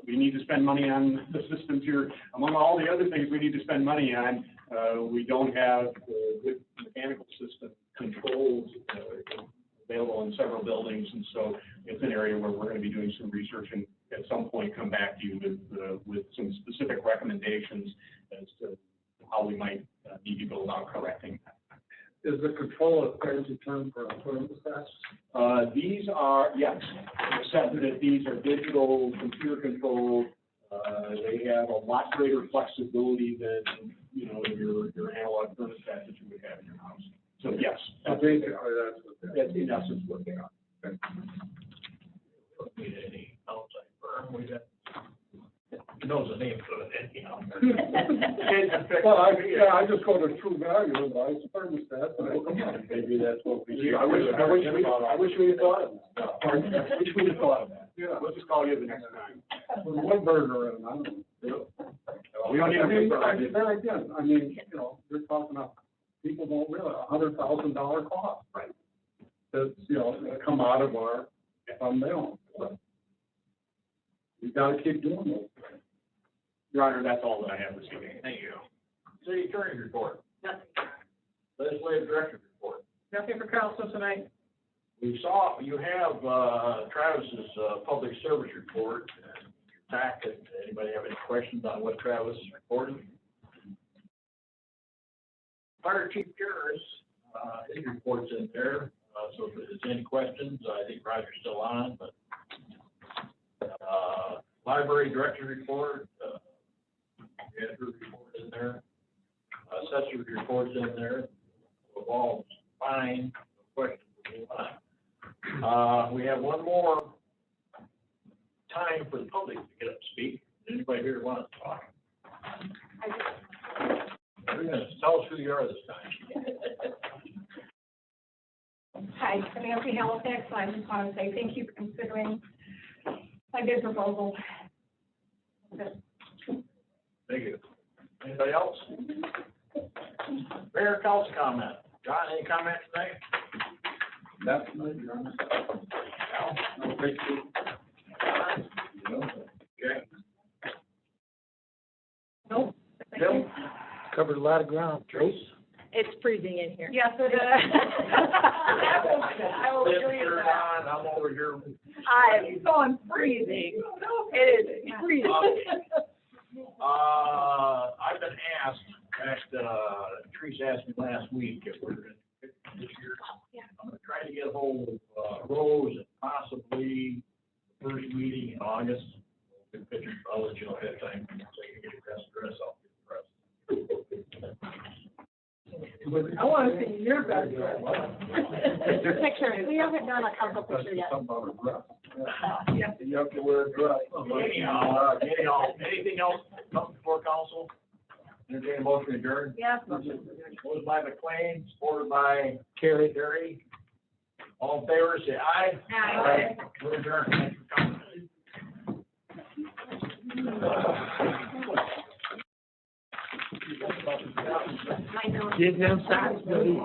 we need to spend money on the systems here. Among all the other things we need to spend money on, we don't have good mechanical system controls available in several buildings, and so it's an area where we're going to be doing some research and at some point come back to you with some specific recommendations as to how we might need to go about correcting that. Is the control a fancy term for a thermostat? These are, yes, except that these are digital, computer controlled. They have a lot greater flexibility than, you know, your analog thermostat that you would have in your house. So yes, So basically, that's what they're. that's in essence what they are. Need any outside firm, we got, he knows the name of it, anyhow. Well, I just go to True Value and buy some thermostat, but maybe that's what we do. I wish we had thought of that. I wish we had thought of that. Yeah. We'll just call you the next time. With one burner in, I don't know. We don't need a big burner. There again, I mean, you know, you're talking about, people don't realize $100,000 cost. Right. That's, you know, that come out of our fund balance. You gotta keep doing those. Your Honor, that's all that I have this evening. Thank you. City attorney report, Nothing. legislative director report. Nothing for council tonight. We saw, you have, Travis's, public service report, packet. Anybody have any questions on what Travis reported? Fire Chief Jarvis, his report's in there, so if there's any questions, I think Roger's still on, but, library director report, we had her report in there, assessor's report's in there, all fine, no questions, we'll move on. We have one more time for the public to get up and speak. Anybody here want to talk? You're gonna tell us who you are this time. Hi, I'm Nancy Halifax. I just want to say thank you for considering my bid proposal. Thank you. Anybody else? Mayor, council comment. John, any comment tonight? Definitely, Your Honor. No, thank you. Okay. Nope. Bill? Covered a lot of ground, Trace. It's freezing in here. Yes, it is. I will Liz, agree with you're that. on. I'm over here. I'm going freezing. It is freezing. I've been asked, in fact, Teresa asked me last week if we're gonna pick this year. I'm gonna try to get a hold of, Rose and possibly the first meeting in August. Good pictures, I'll let you know ahead of time, so you can get your best dress, I'll get dressed. I want to see your best dress. Picture, we haven't done a couple pictures yet. Something about a dress. Yeah. You have to wear a dress. Anyhow, anything else come before council? Entertain a motion to adjourn? Yes. Moved by McLean, supported by Terry. All in favor, say aye. Aye. We're adjourned. Thanks for coming. Give them sides, buddy.